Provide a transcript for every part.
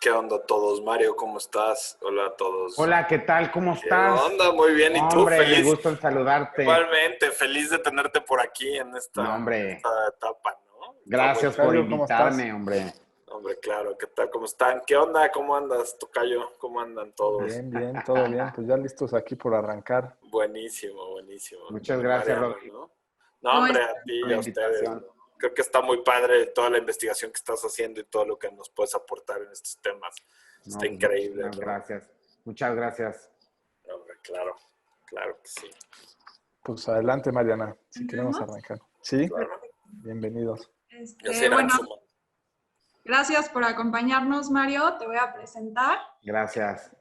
¿Qué onda todos? Mario, ¿cómo estás? Hola a todos. Hola, ¿qué tal? ¿Cómo ¿Qué estás? onda? Muy bien. ¿Y tú? Hombre, Feliz. gusto en saludarte. Igualmente, feliz de tenerte por aquí en No, en hombre, esta etapa, ¿no? Está muy gracias por padre. Tocayo, ¿cómo estás? invitarme, hombre. Hombre, claro, ¿qué tal? ¿Cómo están? ¿Qué onda? ¿Cómo andas, tocayo? ¿Cómo andan todos? Bien, bien, todo bien. Pues ya listos aquí por arrancar. Buenísimo, buenísimo. Muchas Mi gracias, Mariano, Rodrigo, ¿no? No, ¿Cómo hombre, estás? a ti por y la a ustedes, invitación. ¿no? Creo que está muy padre toda la investigación que estás haciendo y todo lo que nos puedes aportar en estos temas. Está No, pues increíble, muchísimas ¿no? gracias. Muchas gracias. Hombre, claro, claro que sí. Pues adelante, Mariana, si queremos ¿Tenemos? arrancar. Sí, Claro. bienvenidos. Ya se irán Bueno, sumando. gracias por acompañarnos, Mario. Te voy a presentar. Gracias.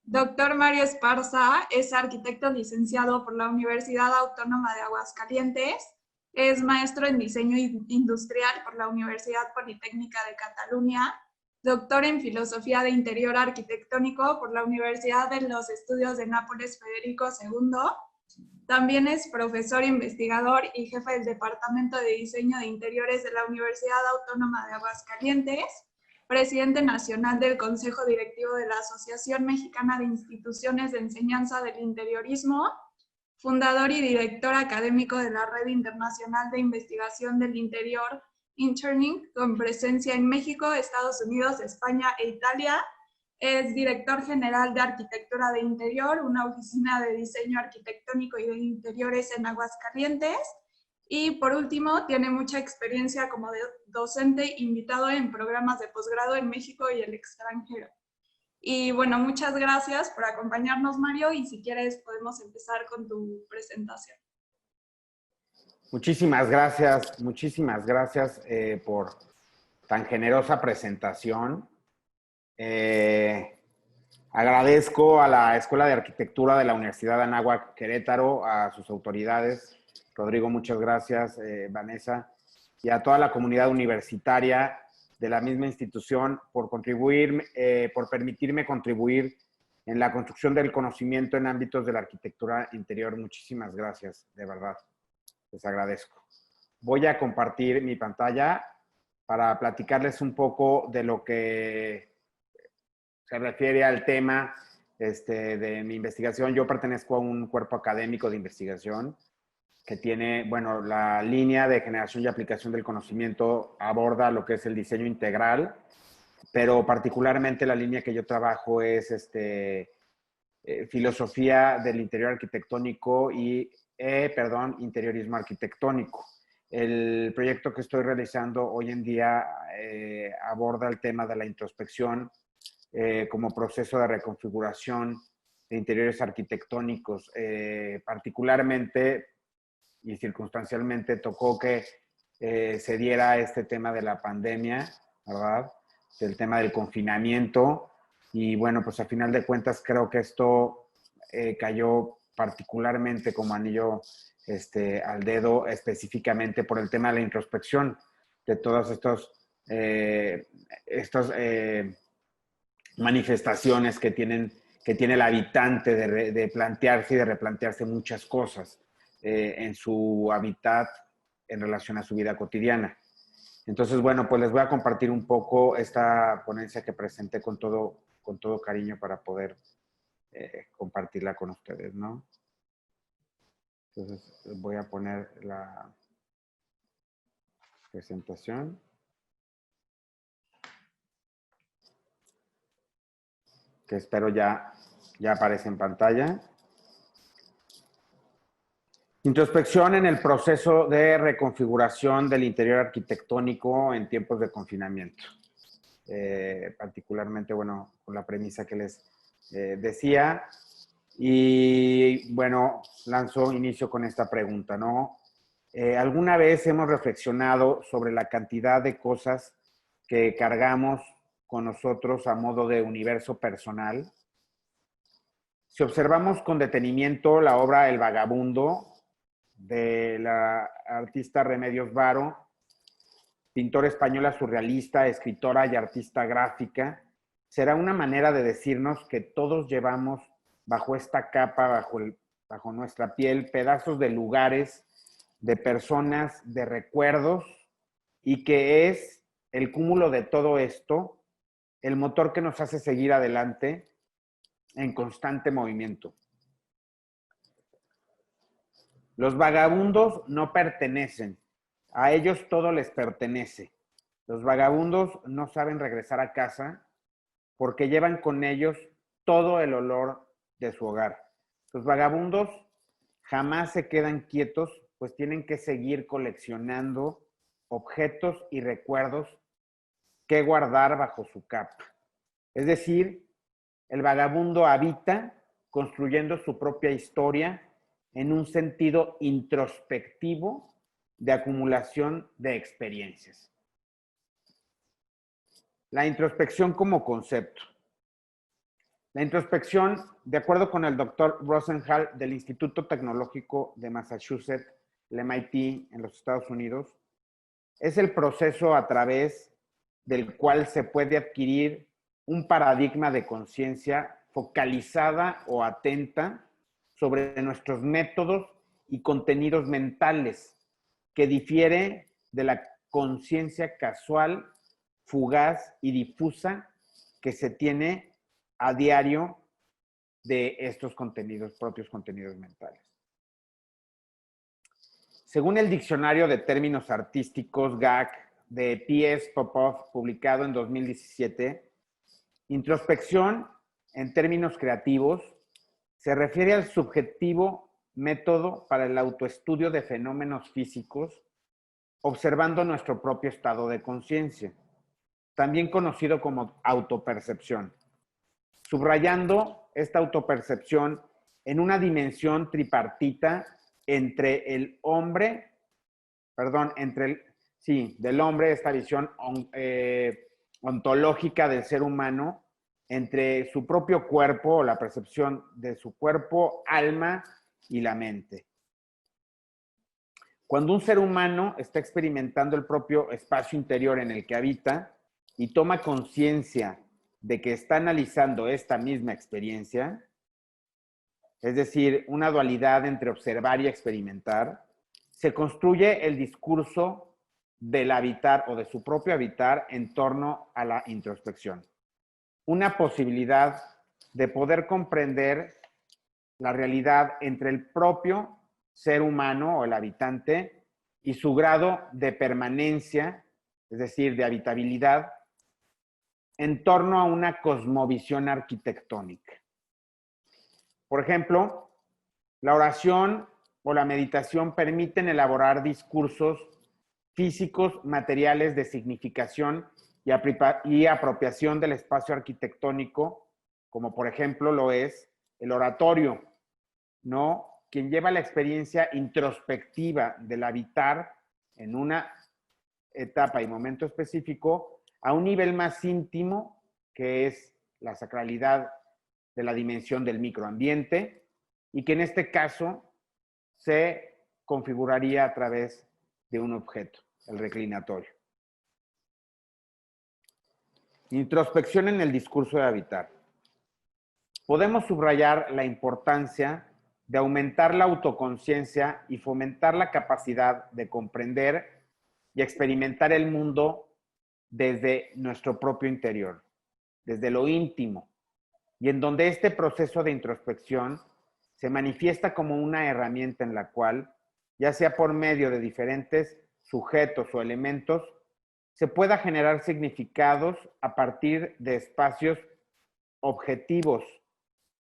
Doctor Mario Esparza es arquitecto licenciado por la Universidad Autónoma de Aguascalientes. Es maestro en diseño industrial por la Universidad Politécnica de Cataluña. Doctor en filosofía de interior arquitectónico por la Universidad de los Estudios de Nápoles Federico II. También es profesor investigador y jefe del Departamento de Diseño de Interiores de la Universidad Autónoma de Aguascalientes, presidente nacional del Consejo Directivo de la Asociación Mexicana de Instituciones de Enseñanza del Interiorismo, fundador y director académico de la Red Internacional de Investigación del Interior, Interning, con presencia en México, Estados Unidos, España e Italia. Es director general de Arquitectura de Interior, una oficina de diseño arquitectónico y de interiores en Aguascalientes. Y por último, tiene mucha experiencia como docente invitado en programas de posgrado en México y el extranjero. Y bueno, muchas gracias por acompañarnos, Mario, y si quieres podemos empezar con tu presentación. Muchísimas gracias por tan generosa presentación. Agradezco a la Escuela de Arquitectura de la Universidad de Anáhuac Querétaro, a sus autoridades. Rodrigo, muchas gracias, Vanessa, y a toda la comunidad universitaria de la misma institución por contribuir, por permitirme contribuir en la construcción del conocimiento en ámbitos de la arquitectura interior. Muchísimas gracias, de verdad. Les agradezco. Voy a compartir mi pantalla para platicarles un poco de lo que se refiere al tema de mi investigación. Yo pertenezco a un cuerpo académico de investigación que tiene, bueno, la línea de generación y aplicación del conocimiento aborda lo que es el diseño integral, pero particularmente la línea que yo trabajo es filosofía del interior arquitectónico y, interiorismo arquitectónico. El proyecto que estoy realizando hoy en día aborda el tema de la introspección como proceso de reconfiguración de interiores arquitectónicos. Particularmente y circunstancialmente tocó que se diera este tema de la pandemia, ¿verdad? Del tema del confinamiento. Y bueno, pues a final de cuentas creo que esto cayó particularmente como anillo al dedo, específicamente por el tema de la introspección de todos estos manifestaciones que tiene el habitante de plantearse y de replantearse muchas cosas en su hábitat en relación a su vida cotidiana. Entonces, bueno, pues les voy a compartir un poco esta ponencia que presenté con todo cariño para poder compartirla con ustedes, ¿no? Entonces, voy a poner la presentación. Que espero ya aparece en pantalla. Introspección en el proceso de reconfiguración del interior arquitectónico en tiempos de confinamiento. Particularmente, bueno, con la premisa que les decía. Y bueno, inicio con esta pregunta, ¿no? ¿Alguna vez hemos reflexionado sobre la cantidad de cosas que cargamos con nosotros a modo de universo personal? Si observamos con detenimiento la obra El Vagabundo de la artista Remedios Varo, pintora española surrealista, escritora y artista gráfica, será una manera de decirnos que todos llevamos bajo esta capa, bajo nuestra piel, pedazos de lugares, de personas, de recuerdos, y que es el cúmulo de todo esto el motor que nos hace seguir adelante en constante movimiento. Los vagabundos no pertenecen, a ellos todo les pertenece. Los vagabundos no saben regresar a casa porque llevan con ellos todo el olor de su hogar. Los vagabundos jamás se quedan quietos, pues tienen que seguir coleccionando objetos y recuerdos que guardar bajo su capa. Es decir, el vagabundo habita construyendo su propia historia en un sentido introspectivo de acumulación de experiencias. La introspección como concepto. La introspección, de acuerdo con el doctor Rosenthal del Instituto Tecnológico de Massachusetts, el MIT en los Estados Unidos, es el proceso a través del cual se puede adquirir un paradigma de conciencia focalizada o atenta sobre nuestros métodos y contenidos mentales, que difiere de la conciencia casual, fugaz y difusa que se tiene a diario de estos contenidos, propios contenidos mentales. Según el Diccionario de Términos Artísticos, GAC, de P.S. Popov, publicado en 2017, introspección, en términos creativos, se refiere al subjetivo método para el autoestudio de fenómenos físicos, observando nuestro propio estado de conciencia, también conocido como autopercepción, subrayando esta autopercepción en una dimensión tripartita entre el hombre, del hombre, esta visión ontológica del ser humano, entre su propio cuerpo, o la percepción de su cuerpo, alma y la mente. Cuando un ser humano está experimentando el propio espacio interior en el que habita y toma conciencia de que está analizando esta misma experiencia, es decir, una dualidad entre observar y experimentar, se construye el discurso del habitar o de su propio habitar en torno a la introspección. Una posibilidad de poder comprender la realidad entre el propio ser humano o el habitante y su grado de permanencia, es decir, de habitabilidad, en torno a una cosmovisión arquitectónica. Por ejemplo, la oración o la meditación permiten elaborar discursos físicos, materiales de significación y apropiación del espacio arquitectónico, como por ejemplo lo es el oratorio, ¿no? Quien lleva la experiencia introspectiva del habitar en una etapa y momento específico a un nivel más íntimo, que es la sacralidad de la dimensión del microambiente, y que en este caso se configuraría a través de un objeto, el reclinatorio. Introspección en el discurso de habitar. Podemos subrayar la importancia de aumentar la autoconciencia y fomentar la capacidad de comprender y experimentar el mundo desde nuestro propio interior, desde lo íntimo, y en donde este proceso de introspección se manifiesta como una herramienta en la cual, ya sea por medio de diferentes sujetos o elementos, se pueda generar significados a partir de espacios objetivos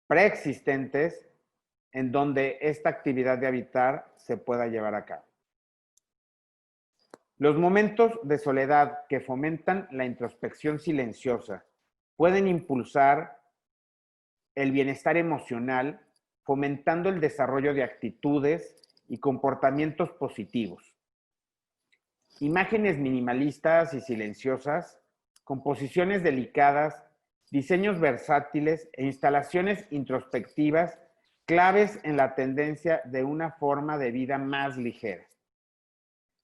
preexistentes en donde esta actividad de habitar se pueda llevar a cabo. Los momentos de soledad que fomentan la introspección silenciosa pueden impulsar el bienestar emocional, fomentando el desarrollo de actitudes y comportamientos positivos. Imágenes minimalistas y silenciosas, composiciones delicadas, diseños versátiles e instalaciones introspectivas, claves en la tendencia de una forma de vida más ligera.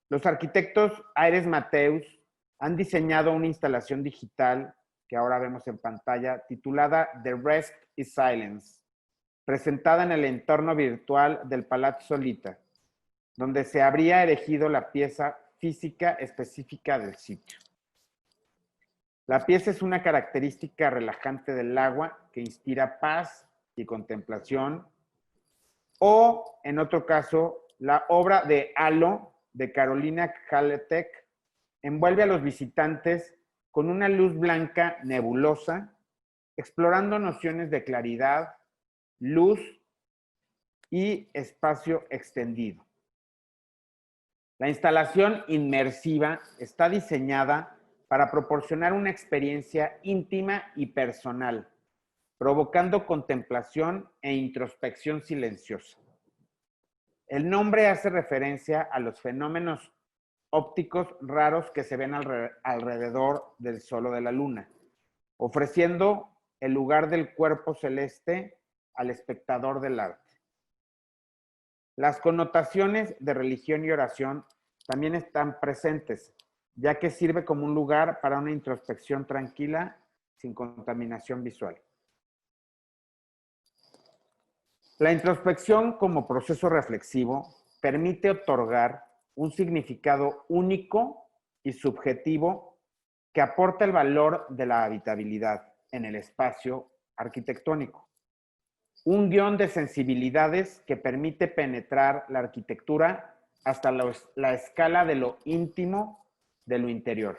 Los arquitectos Aires Mateus han diseñado una instalación digital que ahora vemos en pantalla, titulada The Rest is Silence, presentada en el entorno virtual del Palazzo Lita, donde se habría erigido la pieza física específica del sitio. La pieza es una característica relajante del agua que inspira paz y contemplación. O, en otro caso, la obra de Halo de Carolina Haletek envuelve a los visitantes con una luz blanca nebulosa, explorando nociones de claridad, luz y espacio extendido. La instalación inmersiva está diseñada para proporcionar una experiencia íntima y personal, provocando contemplación e introspección silenciosa. El nombre hace referencia a los fenómenos ópticos raros que se ven alrededor del Sol o de la Luna, ofreciendo el lugar del cuerpo celeste al espectador del arte. Las connotaciones de religión y oración también están presentes, ya que sirve como un lugar para una introspección tranquila, sin contaminación visual. La introspección como proceso reflexivo permite otorgar un significado único y subjetivo que aporta el valor de la habitabilidad en el espacio arquitectónico. Un guión de sensibilidades que permite penetrar la arquitectura hasta la escala de lo íntimo de lo interior.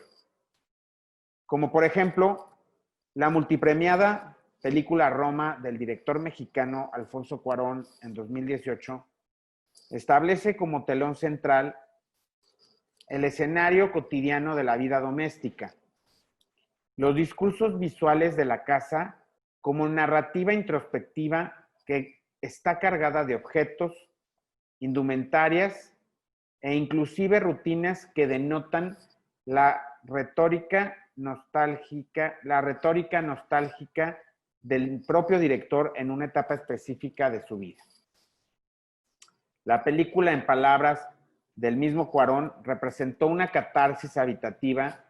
Como por ejemplo, la multipremiada película Roma del director mexicano Alfonso Cuarón en 2018 establece como telón central el escenario cotidiano de la vida doméstica, los discursos visuales de la casa como narrativa introspectiva que está cargada de objetos, indumentarias e inclusive rutinas que denotan la retórica nostálgica del propio director en una etapa específica de su vida. La película, en palabras del mismo Cuarón, representó una catarsis habitativa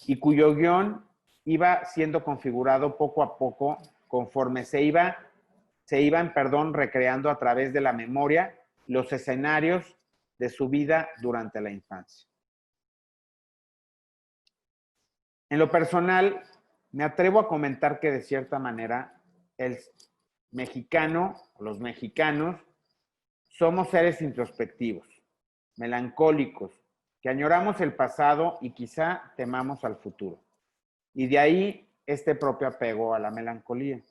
y cuyo guión iba siendo configurado poco a poco conforme se iban recreando a través de la memoria los escenarios de su vida durante la infancia. En lo personal, me atrevo a comentar que de cierta manera el mexicano, los mexicanos, somos seres introspectivos, melancólicos, que añoramos el pasado y quizá temamos al futuro. Y de ahí este propio apego a la melancolía.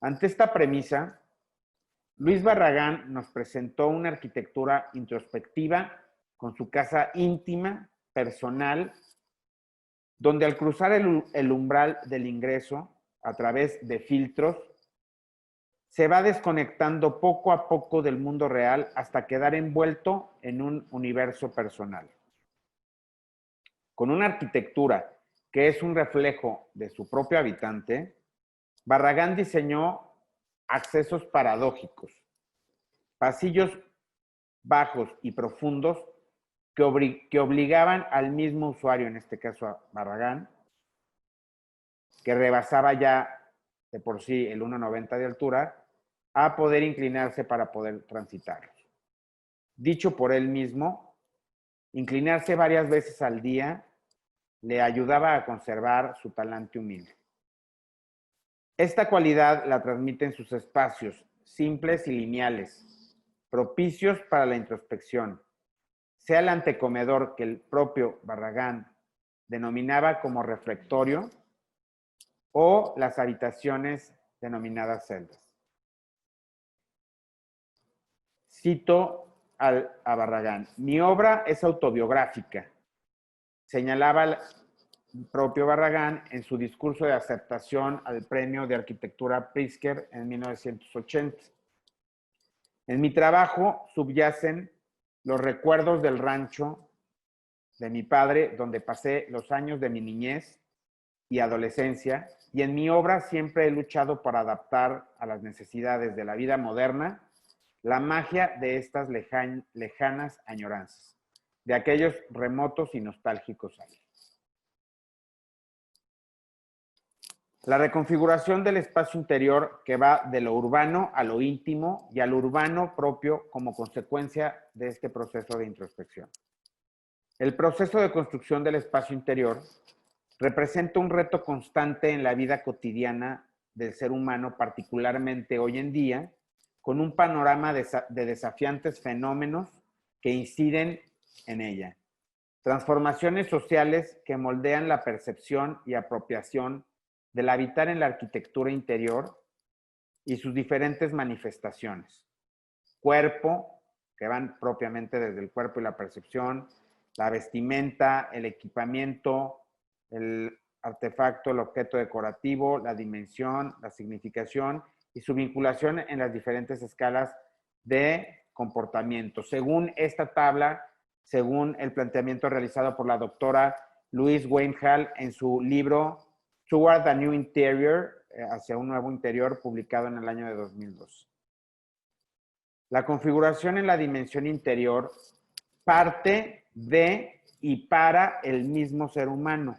Ante esta premisa, Luis Barragán nos presentó una arquitectura introspectiva con su casa íntima, personal, donde al cruzar el umbral del ingreso a través de filtros, se va desconectando poco a poco del mundo real hasta quedar envuelto en un universo personal. Con una arquitectura que es un reflejo de su propio habitante, Barragán diseñó accesos paradójicos, pasillos bajos y profundos que obligaban al mismo usuario, en este caso a Barragán, que rebasaba ya de por sí el 1,90 de altura, a poder inclinarse para poder transitarlos. Dicho por él mismo, inclinarse varias veces al día le ayudaba a conservar su talante humilde. Esta cualidad la transmite en sus espacios simples y lineales, propicios para la introspección, sea el antecomedor que el propio Barragán denominaba como reflectorio o las habitaciones denominadas celdas. Cito a Barragán: mi obra es autobiográfica, señalaba el propio Barragán en su discurso de aceptación al Premio de Arquitectura Pritzker en 1980. En mi trabajo subyacen los recuerdos del rancho de mi padre, donde pasé los años de mi niñez y adolescencia, y en mi obra siempre he luchado por adaptar a las necesidades de la vida moderna la magia de estas lejanas añoranzas, de aquellos remotos y nostálgicos años. La reconfiguración del espacio interior que va de lo urbano a lo íntimo y al urbano propio como consecuencia de este proceso de introspección. El proceso de construcción del espacio interior representa un reto constante en la vida cotidiana del ser humano, particularmente hoy en día, con un panorama de desafiantes fenómenos que inciden en ella. Transformaciones sociales que moldean la percepción y apropiación del habitar en la arquitectura interior y sus diferentes manifestaciones. Cuerpo, que van propiamente desde el cuerpo y la percepción, la vestimenta, el equipamiento, el artefacto, el objeto decorativo, la dimensión, la significación y su vinculación en las diferentes escalas de comportamiento. Según esta tabla, según el planteamiento realizado por la doctora Louise Weinhall en su libro Toward a New Interior, hacia un nuevo interior, publicado en el año de 2002. La configuración en la dimensión interior parte de y para el mismo ser humano.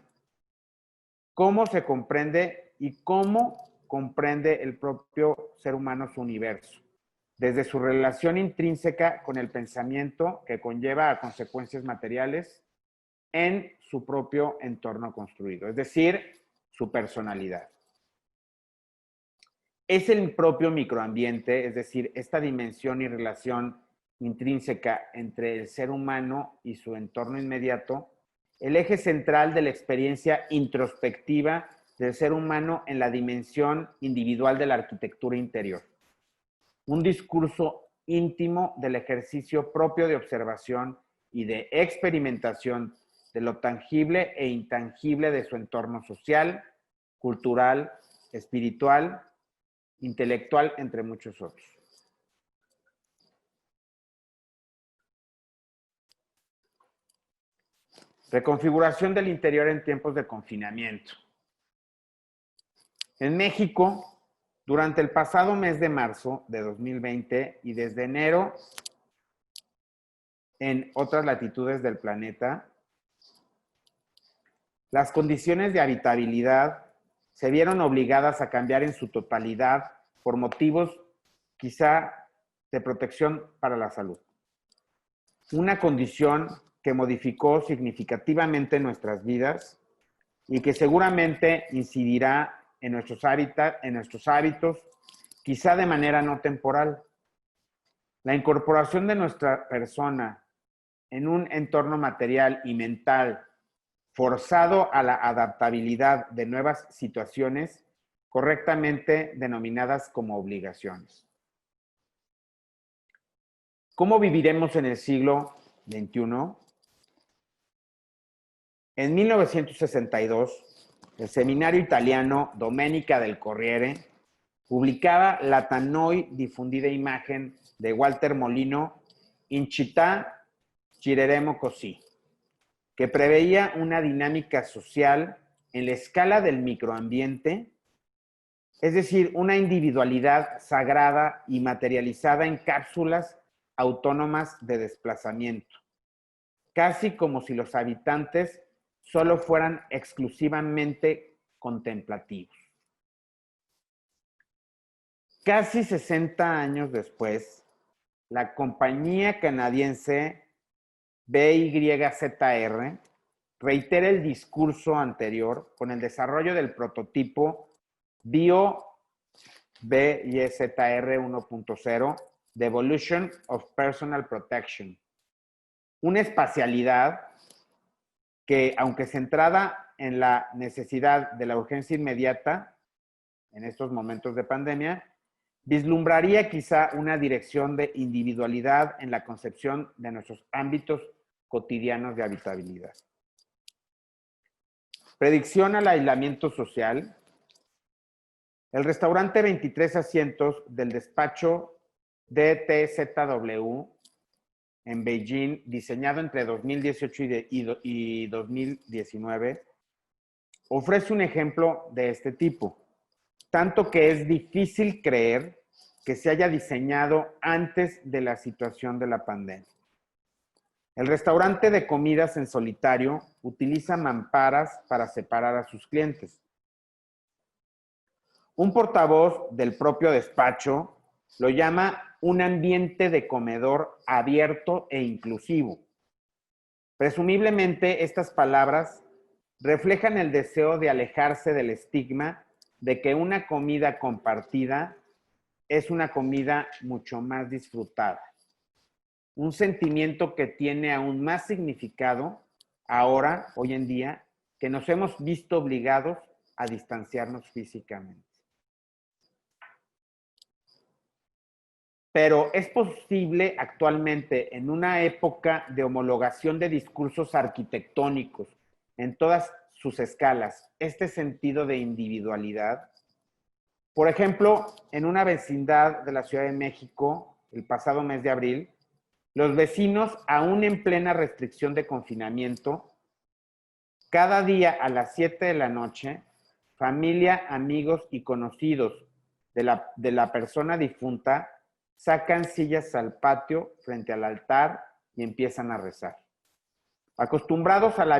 ¿Cómo se comprende y cómo comprende el propio ser humano su universo? Desde su relación intrínseca con el pensamiento que conlleva a consecuencias materiales en su propio entorno construido, es decir, su personalidad. Es el propio microambiente, es decir, esta dimensión y relación intrínseca entre el ser humano y su entorno inmediato, el eje central de la experiencia introspectiva del ser humano en la dimensión individual de la arquitectura interior. Un discurso íntimo del ejercicio propio de observación y de experimentación de lo tangible e intangible de su entorno social, cultural, espiritual, intelectual, entre muchos otros. Reconfiguración del interior en tiempos de confinamiento. En México, durante el pasado mes de marzo de 2020 y desde enero en otras latitudes del planeta, las condiciones de habitabilidad se vieron obligadas a cambiar en su totalidad por motivos quizá de protección para la salud. Una condición que modificó significativamente nuestras vidas y que seguramente incidirá en nuestros hábitos, quizá de manera no temporal. La incorporación de nuestra persona en un entorno material y mental forzado a la adaptabilidad de nuevas situaciones, correctamente denominadas como obligaciones. ¿Cómo viviremos en el siglo XXI? En 1962, el seminario italiano Domenica del Corriere publicaba la tan hoy difundida imagen de Walter Molino, In città gireremo così, que preveía una dinámica social en la escala del microambiente, es decir, una individualidad sagrada y materializada en cápsulas autónomas de desplazamiento, casi como si los habitantes solo fueran exclusivamente contemplativos. Casi 60 años después, la compañía canadiense BYZR reitera el discurso anterior con el desarrollo del prototipo Bio BYZR 1.0, The Evolution of Personal Protection. Una espacialidad que, aunque centrada en la necesidad de la urgencia inmediata en estos momentos de pandemia, vislumbraría quizá una dirección de individualidad en la concepción de nuestros ámbitos cotidianos de habitabilidad. Predicción al aislamiento social. El restaurante 23 asientos del despacho DTZW en Beijing, diseñado entre 2018 y 2019, ofrece un ejemplo de este tipo, tanto que es difícil creer que se haya diseñado antes de la situación de la pandemia. El restaurante de comidas en solitario utiliza mamparas para separar a sus clientes. Un portavoz del propio despacho lo llama un ambiente de comedor abierto e inclusivo. Presumiblemente, estas palabras reflejan el deseo de alejarse del estigma de que una comida compartida es una comida mucho más disfrutada. Un sentimiento que tiene aún más significado ahora, hoy en día, que nos hemos visto obligados a distanciarnos físicamente. Pero es posible actualmente, en una época de homologación de discursos arquitectónicos en todas sus escalas, este sentido de individualidad. Por ejemplo, en una vecindad de la Ciudad de México, el pasado mes de abril, los vecinos, aún en plena restricción de confinamiento, cada día a las 7 de la noche, familia, amigos y conocidos de la persona difunta sacan sillas al patio frente al altar y empiezan a rezar. Acostumbrados a la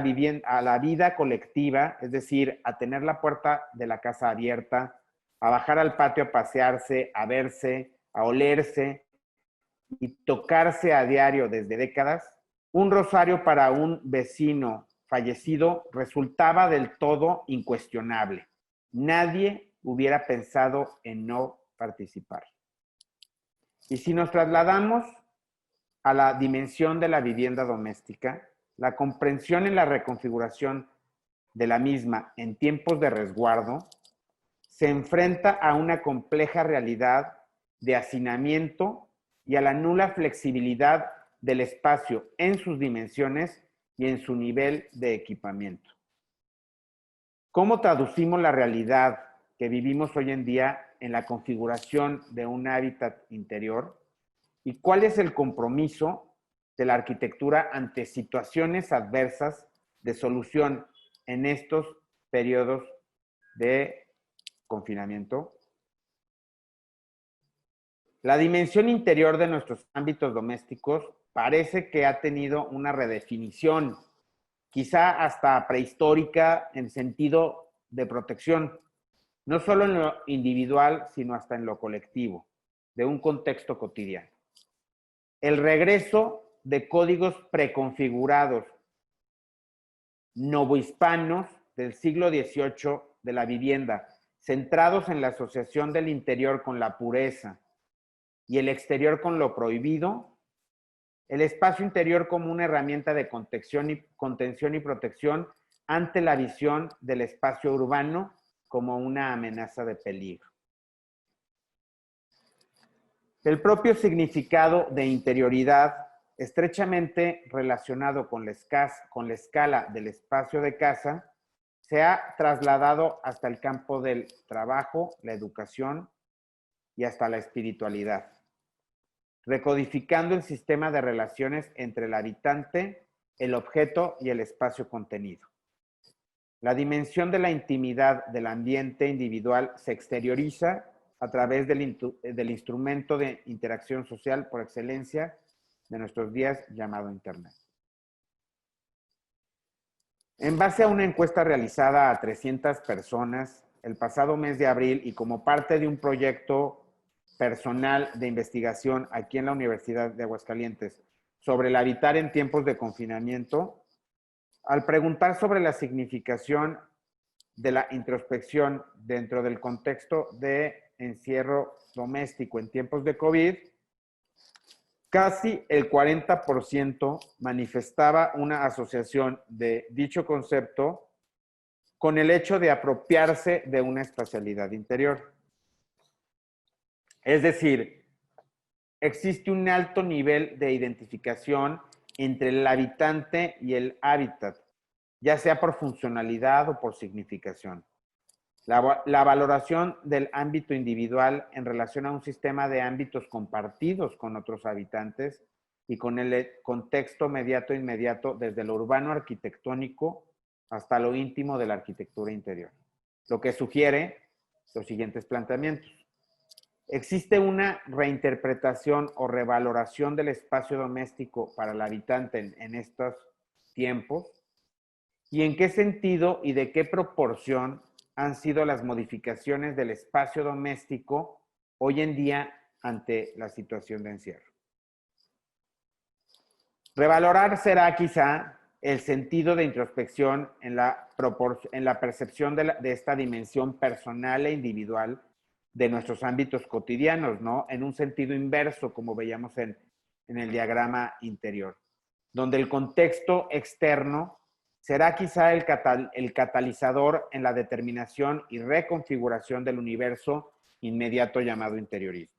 vida colectiva, es decir, a tener la puerta de la casa abierta, a bajar al patio a pasearse, a verse, a olerse y tocarse a diario desde décadas, un rosario para un vecino fallecido resultaba del todo incuestionable. Nadie hubiera pensado en no participar. Y si nos trasladamos a la dimensión de la vivienda doméstica, la comprensión y la reconfiguración de la misma en tiempos de resguardo se enfrenta a una compleja realidad de hacinamiento y a la nula flexibilidad del espacio en sus dimensiones y en su nivel de equipamiento. ¿Cómo traducimos la realidad que vivimos hoy en día en la configuración de un hábitat interior? ¿Y cuál es el compromiso de la arquitectura ante situaciones adversas de solución en estos periodos de confinamiento? La dimensión interior de nuestros ámbitos domésticos parece que ha tenido una redefinición, quizá hasta prehistórica en sentido de protección, no solo en lo individual, sino hasta en lo colectivo, de un contexto cotidiano. El regreso de códigos preconfigurados novohispanos del siglo XVIII de la vivienda, centrados en la asociación del interior con la pureza y el exterior con lo prohibido, el espacio interior como una herramienta de contención y protección ante la visión del espacio urbano como una amenaza de peligro. El propio significado de interioridad, estrechamente relacionado con la escala del espacio de casa, se ha trasladado hasta el campo del trabajo, la educación y hasta la espiritualidad, recodificando el sistema de relaciones entre el habitante, el objeto y el espacio contenido. La dimensión de la intimidad del ambiente individual se exterioriza a través del instrumento de interacción social por excelencia de nuestros días llamado Internet. En base a una encuesta realizada a 300 personas el pasado mes de abril y como parte de un proyecto personal de investigación aquí en la Universidad de Aguascalientes sobre el habitar en tiempos de confinamiento, al preguntar sobre la significación de la introspección dentro del contexto de encierro doméstico en tiempos de COVID, casi el 40% manifestaba una asociación de dicho concepto con el hecho de apropiarse de una espacialidad interior. Es decir, existe un alto nivel de identificación entre el habitante y el hábitat, ya sea por funcionalidad o por significación. La valoración del ámbito individual en relación a un sistema de ámbitos compartidos con otros habitantes y con el contexto inmediato desde lo urbano arquitectónico hasta lo íntimo de la arquitectura interior. Lo que sugiere los siguientes planteamientos. ¿Existe una reinterpretación o revaloración del espacio doméstico para el habitante en estos tiempos? ¿Y en qué sentido y de qué proporción han sido las modificaciones del espacio doméstico hoy en día ante la situación de encierro? Revalorar será quizá el sentido de introspección en la percepción de esta dimensión personal e individual de nuestros ámbitos cotidianos, ¿no? En un sentido inverso, como veíamos en el diagrama interior, donde el contexto externo será quizá el catalizador en la determinación y reconfiguración del universo inmediato llamado interiorismo.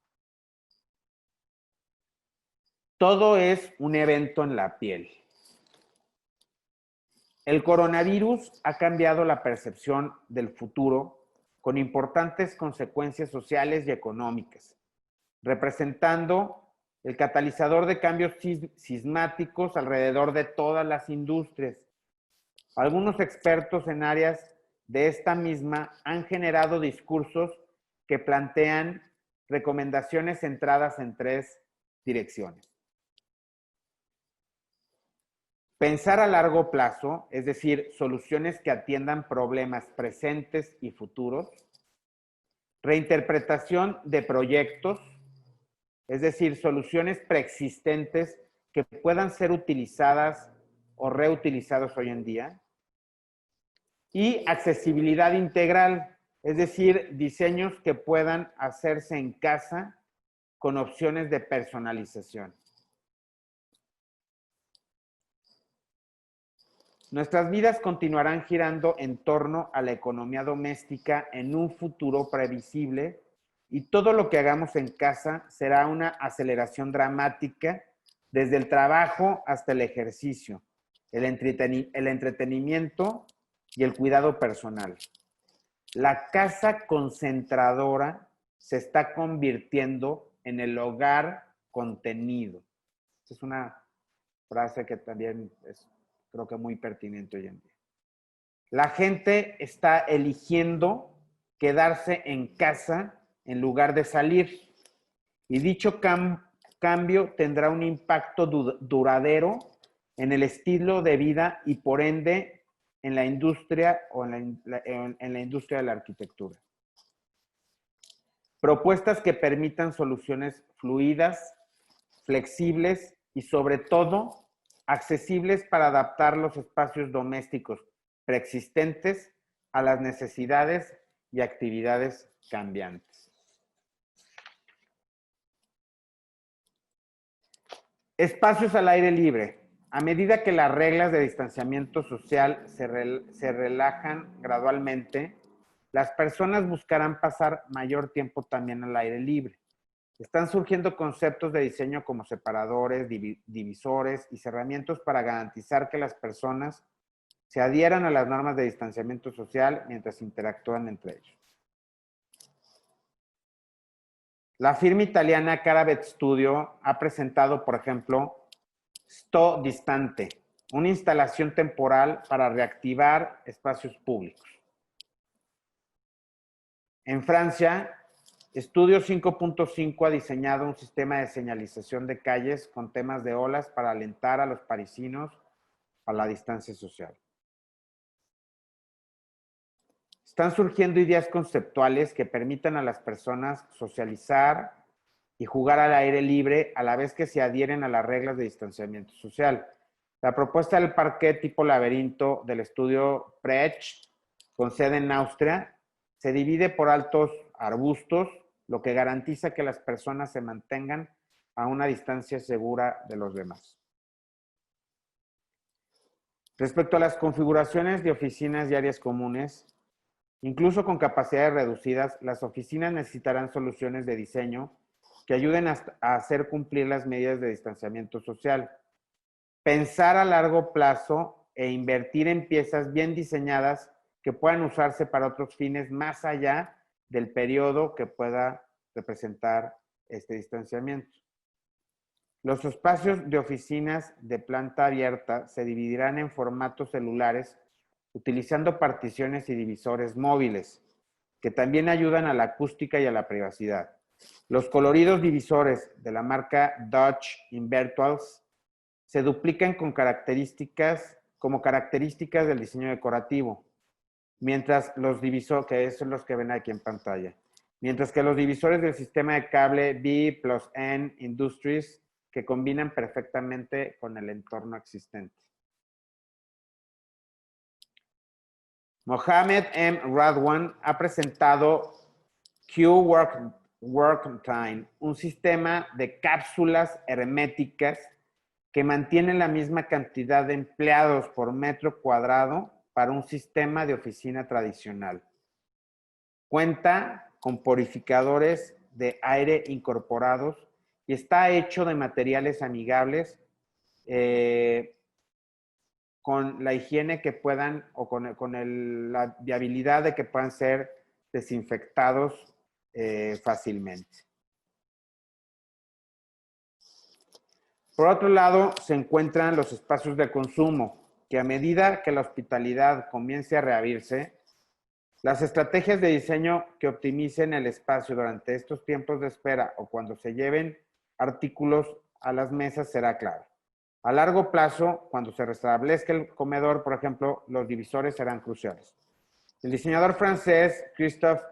Todo es un evento en la piel. El coronavirus ha cambiado la percepción del futuro con importantes consecuencias sociales y económicas, representando el catalizador de cambios sismáticos alrededor de todas las industrias. Algunos expertos en áreas de esta misma han generado discursos que plantean recomendaciones centradas en 3 direcciones. Pensar a largo plazo, es decir, soluciones que atiendan problemas presentes y futuros. Reinterpretación de proyectos, es decir, soluciones preexistentes que puedan ser utilizadas o reutilizadas hoy en día. Y accesibilidad integral, es decir, diseños que puedan hacerse en casa con opciones de personalización. Nuestras vidas continuarán girando en torno a la economía doméstica en un futuro previsible y todo lo que hagamos en casa será una aceleración dramática desde el trabajo hasta el ejercicio, el entretenimiento y el cuidado personal. La casa concentradora se está convirtiendo en el hogar contenido. Esta es una frase que también es, creo que, muy pertinente hoy en día. La gente está eligiendo quedarse en casa en lugar de salir. Y dicho cambio tendrá un impacto duradero en el estilo de vida y por ende en la industria o en la industria de la arquitectura. Propuestas que permitan soluciones fluidas, flexibles y sobre todo accesibles para adaptar los espacios domésticos preexistentes a las necesidades y actividades cambiantes. Espacios al aire libre. A medida que las reglas de distanciamiento social se relajan gradualmente, las personas buscarán pasar mayor tiempo también al aire libre. Están surgiendo conceptos de diseño como separadores, divisores y cerramientos para garantizar que las personas se adhieran a las normas de distanciamiento social mientras interactúan entre ellos. La firma italiana Caravet Studio ha presentado, por ejemplo, Sto Distante, una instalación temporal para reactivar espacios públicos. En Francia, Estudio 5.5 ha diseñado un sistema de señalización de calles con temas de olas para alentar a los parisinos a la distancia social. Están surgiendo ideas conceptuales que permitan a las personas socializar y jugar al aire libre a la vez que se adhieren a las reglas de distanciamiento social. La propuesta del parqué tipo laberinto del estudio Precht, con sede en Austria, se divide por altos arbustos, lo que garantiza que las personas se mantengan a una distancia segura de los demás. Respecto a las configuraciones de oficinas y áreas comunes, incluso con capacidades reducidas, las oficinas necesitarán soluciones de diseño que ayuden a hacer cumplir las medidas de distanciamiento social. Pensar a largo plazo e invertir en piezas bien diseñadas que puedan usarse para otros fines más allá del periodo que pueda representar este distanciamiento. Los espacios de oficinas de planta abierta se dividirán en formatos celulares utilizando particiones y divisores móviles, que también ayudan a la acústica y a la privacidad. Los coloridos divisores de la marca Dodge Invertuals se duplican como características del diseño decorativo, mientras los divisores, que son los que ven aquí en pantalla, mientras que los divisores del sistema de cable B+N Industries que combinan perfectamente con el entorno existente. Mohamed M. Radwan ha presentado Work Time, un sistema de cápsulas herméticas que mantienen la misma cantidad de empleados por metro cuadrado para un sistema de oficina tradicional. Cuenta con purificadores de aire incorporados y está hecho de materiales amigables con la higiene que puedan o con la viabilidad de que puedan ser desinfectados fácilmente. Por otro lado, se encuentran los espacios de consumo, que a medida que la hospitalidad comience a reabrirse, las estrategias de diseño que optimicen el espacio durante estos tiempos de espera o cuando se lleven artículos a las mesas será clave. A largo plazo, cuando se restablezca el comedor, por ejemplo, los divisores serán cruciales. El diseñador francés Christophe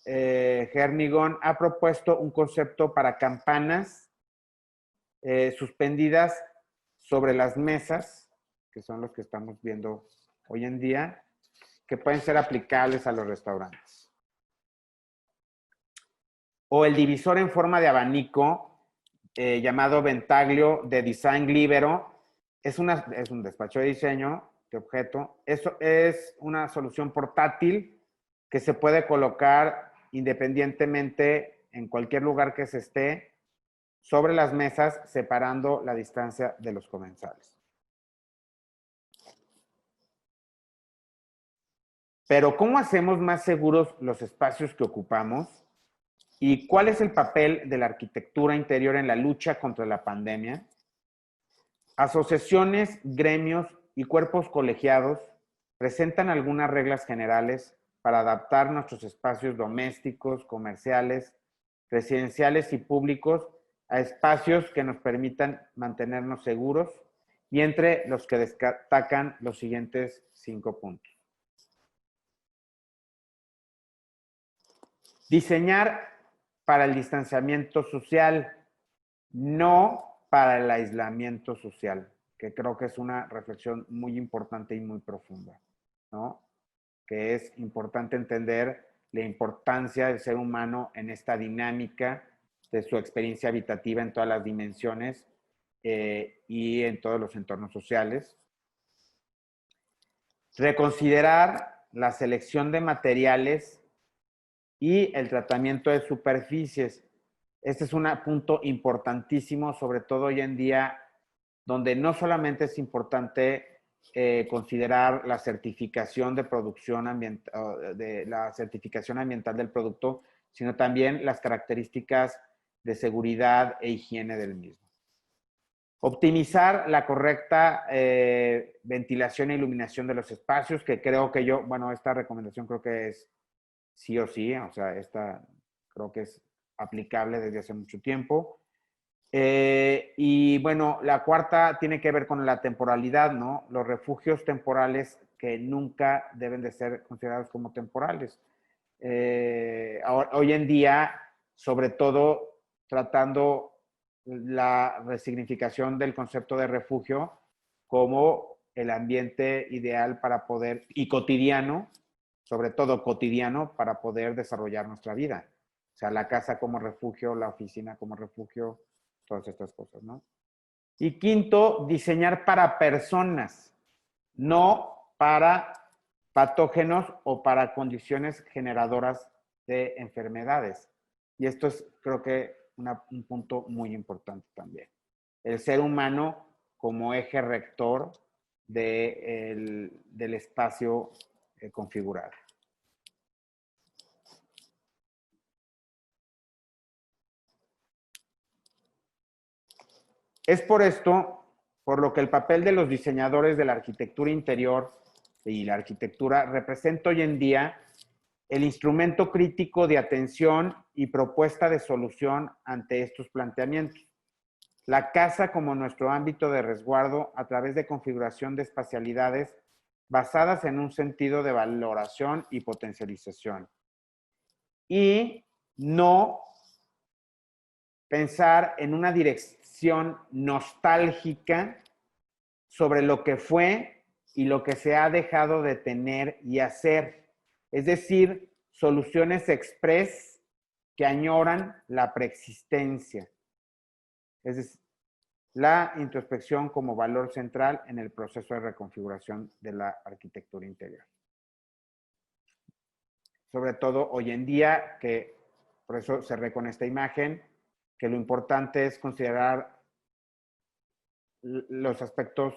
Jernigon ha propuesto un concepto para campanas suspendidas sobre las mesas, que son los que estamos viendo hoy en día, que pueden ser aplicables a los restaurantes. O el divisor en forma de abanico, llamado Ventaglio de Design Libero, es un despacho de diseño de objeto. Eso es una solución portátil que se puede colocar independientemente en cualquier lugar que se esté sobre las mesas, separando la distancia de los comensales. Pero, ¿cómo hacemos más seguros los espacios que ocupamos? ¿Y cuál es el papel de la arquitectura interior en la lucha contra la pandemia? Asociaciones, gremios y cuerpos colegiados presentan algunas reglas generales para adaptar nuestros espacios domésticos, comerciales, residenciales y públicos a espacios que nos permitan mantenernos seguros, y entre los que destacan los siguientes 5 puntos. Diseñar para el distanciamiento social, no para el aislamiento social, que creo que es una reflexión muy importante y muy profunda, ¿no? Que es importante entender la importancia del ser humano en esta dinámica de su experiencia habitativa en todas las dimensiones y en todos los entornos sociales. Reconsiderar la selección de materiales y el tratamiento de superficies. Este es un punto importantísimo, sobre todo hoy en día, donde no solamente es importante considerar la certificación de producción ambiental, de la certificación ambiental del producto, sino también las características de seguridad e higiene del mismo. Optimizar la correcta ventilación e iluminación de los espacios, que creo que esta recomendación creo que es sí o sí, o sea, esta creo que es aplicable desde hace mucho tiempo. Y bueno, la cuarta tiene que ver con la temporalidad, ¿no? Los refugios temporales que nunca deben de ser considerados como temporales. Hoy en día, sobre todo tratando la resignificación del concepto de refugio como el ambiente ideal para poder, y cotidiano, sobre todo cotidiano, para poder desarrollar nuestra vida. O sea, la casa como refugio, la oficina como refugio, todas estas cosas, ¿no? Y quinto, diseñar para personas, no para patógenos o para condiciones generadoras de enfermedades. Y esto es, creo que, un punto muy importante también. El ser humano como eje rector del espacio configurado. Es por esto, por lo que el papel de los diseñadores de la arquitectura interior y la arquitectura representa hoy en día el instrumento crítico de atención y propuesta de solución ante estos planteamientos. La casa como nuestro ámbito de resguardo a través de configuración de espacialidades basadas en un sentido de valoración y potencialización. Y no pensar en una dirección nostálgica sobre lo que fue y lo que se ha dejado de tener y hacer. Es decir, soluciones express que añoran la preexistencia. Es decir, la introspección como valor central en el proceso de reconfiguración de la arquitectura interior. Sobre todo hoy en día, que por eso cerré con esta imagen, que lo importante es considerar los aspectos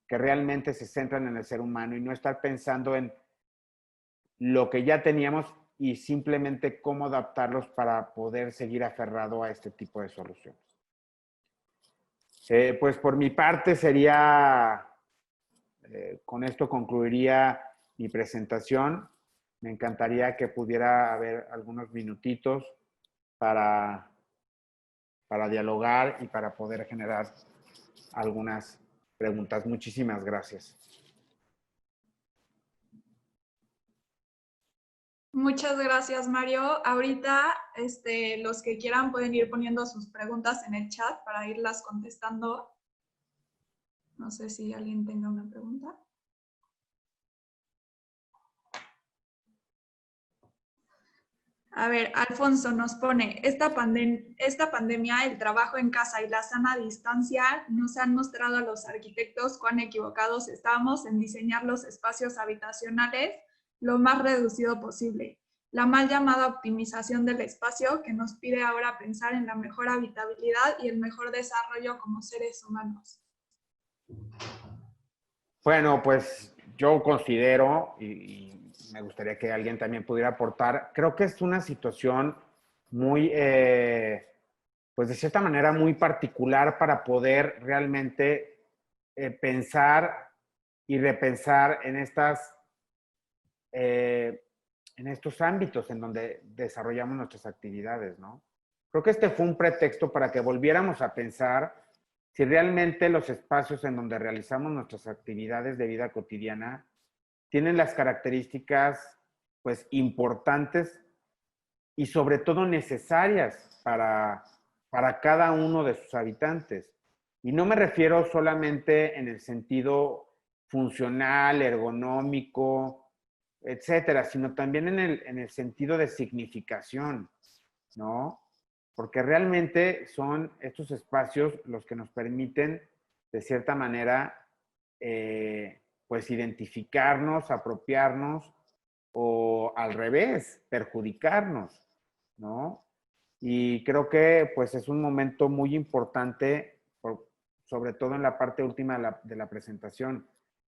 que realmente se centran en el ser humano y no estar pensando en lo que ya teníamos y simplemente cómo adaptarlos para poder seguir aferrado a este tipo de soluciones. Pues por mi parte sería, con esto concluiría mi presentación. Me encantaría que pudiera haber algunos minutitos para dialogar y para poder generar algunas preguntas. Muchísimas gracias. Muchas gracias, Mario. Ahorita los que quieran pueden ir poniendo sus preguntas en el chat para irlas contestando. No sé si alguien tenga una pregunta. A ver, Alfonso nos pone, esta pandemia, el trabajo en casa y la sana distancia nos han mostrado a los arquitectos cuán equivocados estamos en diseñar los espacios habitacionales lo más reducido posible. La mal llamada optimización del espacio que nos pide ahora pensar en la mejor habitabilidad y el mejor desarrollo como seres humanos. Bueno, pues yo considero, y me gustaría que alguien también pudiera aportar, creo que es una situación muy, pues de cierta manera muy particular para poder realmente pensar y repensar en estos ámbitos en donde desarrollamos nuestras actividades, ¿no? Creo que este fue un pretexto para que volviéramos a pensar si realmente los espacios en donde realizamos nuestras actividades de vida cotidiana tienen las características, pues, importantes y sobre todo necesarias para cada uno de sus habitantes. Y no me refiero solamente en el sentido funcional, ergonómico, etcétera, sino también en el sentido de significación, ¿no? Porque realmente son estos espacios los que nos permiten, de cierta manera, pues identificarnos, apropiarnos o al revés, perjudicarnos, ¿no? Y creo que pues es un momento muy importante, sobre todo en la parte última de la presentación.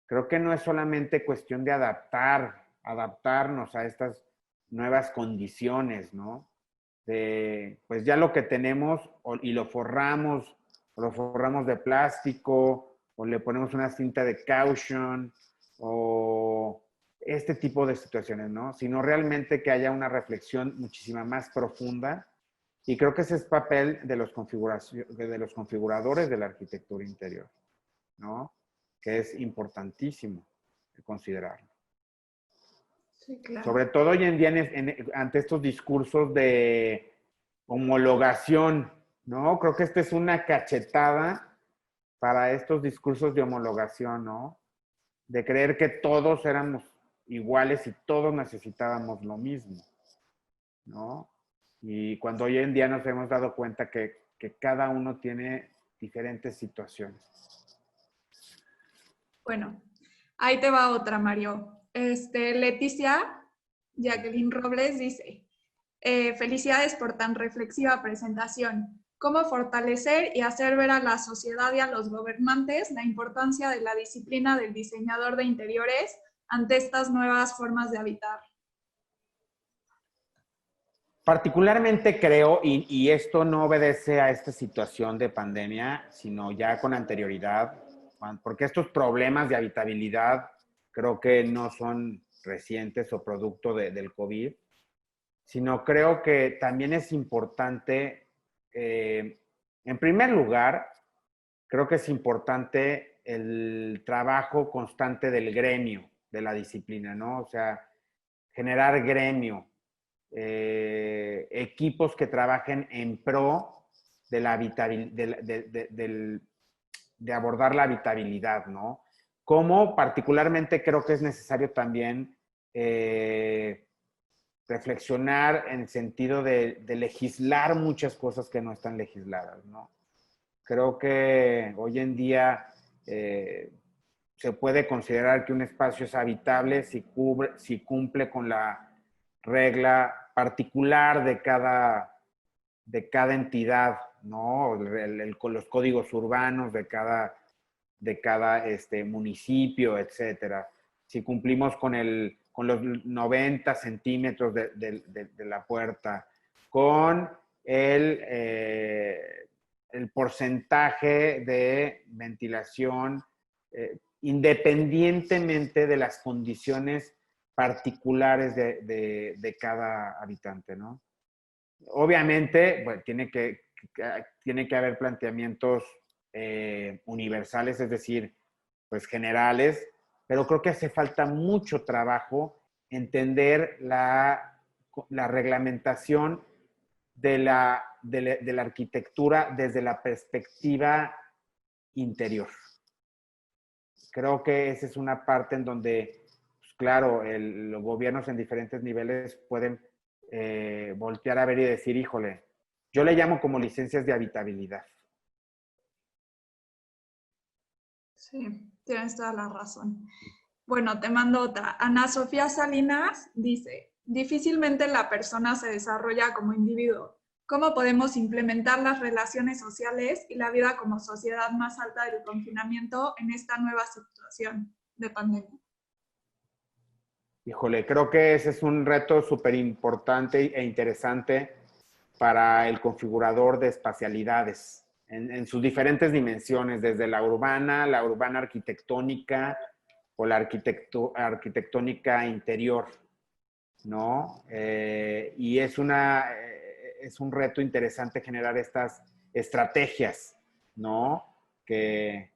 Creo que no es solamente cuestión de adaptarnos a estas nuevas condiciones, ¿no? Pues ya lo que tenemos y lo forramos de plástico o le ponemos una cinta de caution o este tipo de situaciones, ¿no? Sino realmente que haya una reflexión muchísima más profunda y creo que ese es papel de los configuradores de la arquitectura interior, ¿no? Que es importantísimo considerarlo. Sí, claro. Sobre todo hoy en día ante estos discursos de homologación, ¿no? Creo que esta es una cachetada para estos discursos de homologación, ¿no? De creer que todos éramos iguales y todos necesitábamos lo mismo, ¿no? Y cuando hoy en día nos hemos dado cuenta que cada uno tiene diferentes situaciones. Bueno, ahí te va otra, Mario. Leticia Jacqueline Robles dice, felicidades por tan reflexiva presentación. ¿Cómo fortalecer y hacer ver a la sociedad y a los gobernantes la importancia de la disciplina del diseñador de interiores ante estas nuevas formas de habitar? Particularmente creo, y esto no obedece a esta situación de pandemia, sino ya con anterioridad, porque estos problemas de habitabilidad creo que no son recientes o producto del COVID, sino creo que también es importante, en primer lugar, creo que es importante el trabajo constante del gremio, de la disciplina, ¿no? O sea, generar gremio, equipos que trabajen en pro de la de abordar la habitabilidad, ¿no? como particularmente creo que es necesario también reflexionar en el sentido de legislar muchas cosas que no están legisladas, ¿no? Creo que hoy en día se puede considerar que un espacio es habitable si cumple con la regla particular de cada entidad, ¿no? Con los códigos urbanos de cada municipio, etcétera. Si cumplimos con los 90 centímetros de la puerta, con el porcentaje de ventilación, independientemente de las condiciones particulares de cada habitante, ¿no? Obviamente, bueno, tiene que haber planteamientos universales, es decir, pues generales, pero creo que hace falta mucho trabajo entender la reglamentación de la arquitectura desde la perspectiva interior. Creo que esa es una parte en donde, pues claro, los gobiernos en diferentes niveles pueden voltear a ver y decir, híjole, yo le llamo como licencias de habitabilidad. Sí, tienes toda la razón. Bueno, te mando otra. Ana Sofía Salinas dice, difícilmente la persona se desarrolla como individuo. ¿Cómo podemos implementar las relaciones sociales y la vida como sociedad más alta del confinamiento en esta nueva situación de pandemia? Híjole, creo que ese es un reto súper importante e interesante para el configurador de espacialidades en sus diferentes dimensiones, desde la urbana arquitectónica o la arquitectónica interior, ¿no? Y es un reto interesante generar estas estrategias, ¿no? Que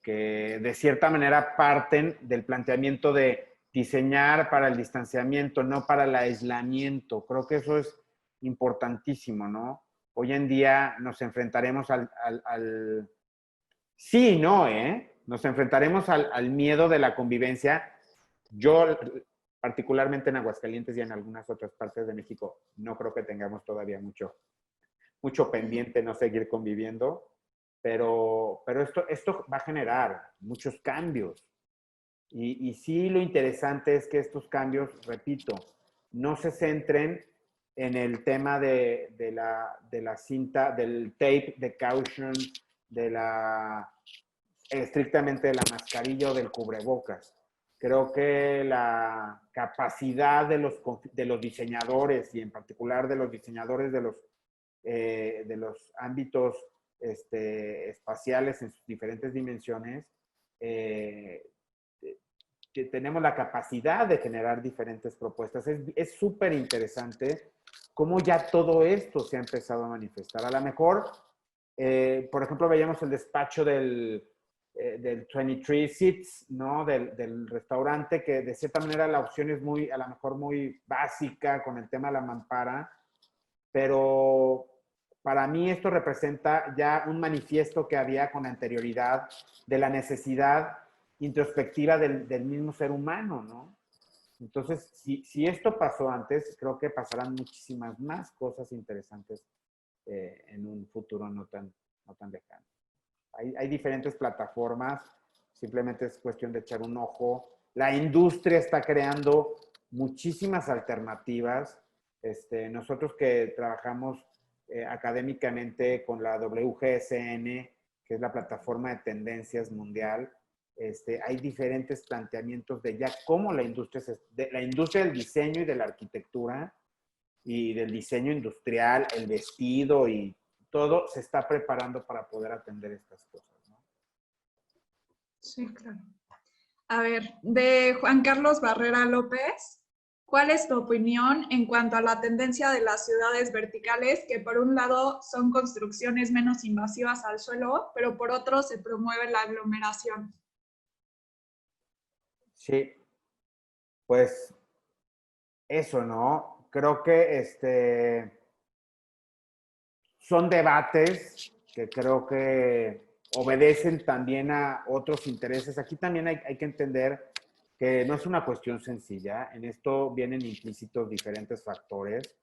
de cierta manera parten del planteamiento de diseñar para el distanciamiento, no para el aislamiento. Creo que eso es importantísimo, ¿no? Hoy en día nos enfrentaremos sí y no, ¿eh? Nos enfrentaremos al miedo de la convivencia. Yo, particularmente en Aguascalientes y en algunas otras partes de México, no creo que tengamos todavía mucho pendiente no seguir conviviendo, pero esto va a generar muchos cambios. Y sí, lo interesante es que estos cambios, repito, no se centren en el tema de la cinta, del tape de caution, estrictamente de la mascarilla o del cubrebocas. Creo que la capacidad de los diseñadores y en particular de los diseñadores de los ámbitos espaciales en sus diferentes dimensiones, que tenemos la capacidad de generar diferentes propuestas. Es súper interesante cómo ya todo esto se ha empezado a manifestar. A lo mejor, por ejemplo, veíamos el despacho del 23 Seats, ¿no? Del restaurante, que de cierta manera la opción es a lo mejor muy básica con el tema de la mampara, pero para mí esto representa ya un manifiesto que había con anterioridad de la necesidad introspectiva del mismo ser humano, ¿no? Entonces, si esto pasó antes, creo que pasarán muchísimas más cosas interesantes en un futuro no tan lejano. Hay diferentes plataformas, simplemente es cuestión de echar un ojo. La industria está creando muchísimas alternativas. Nosotros que trabajamos académicamente con la WGSN, que es la plataforma de tendencias mundial, hay diferentes planteamientos de ya cómo la industria del diseño y de la arquitectura y del diseño industrial, el vestido y todo se está preparando para poder atender estas cosas, ¿no? Sí, claro. A ver, de Juan Carlos Barrera López, ¿cuál es tu opinión en cuanto a la tendencia de las ciudades verticales, que por un lado son construcciones menos invasivas al suelo, pero por otro se promueve la aglomeración? Sí, pues eso, ¿no? Creo que son debates que creo que obedecen también a otros intereses. Aquí también hay que entender que no es una cuestión sencilla. En esto vienen implícitos diferentes factores.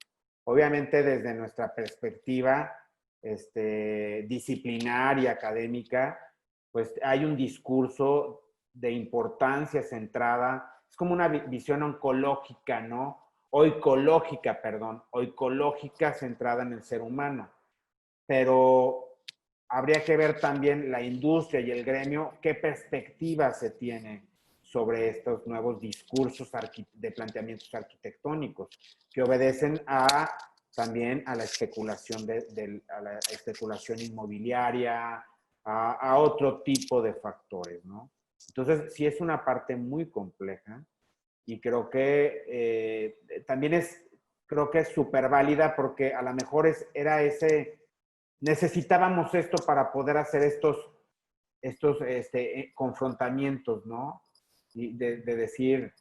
Obviamente, desde nuestra perspectiva disciplinar y académica, pues hay un discurso de importancia centrada, es como una visión oncológica, ¿no? Oicológica, perdón, oicológica centrada en el ser humano. Pero habría que ver también la industria y el gremio, qué perspectiva se tiene sobre estos nuevos discursos de planteamientos arquitectónicos, que obedecen también a la especulación, a la especulación inmobiliaria, a otro tipo de factores, ¿no? Entonces, sí es una parte muy compleja y creo que también creo que es súper válida porque a lo mejor necesitábamos esto para poder hacer estos confrontamientos, ¿no? Y de decir,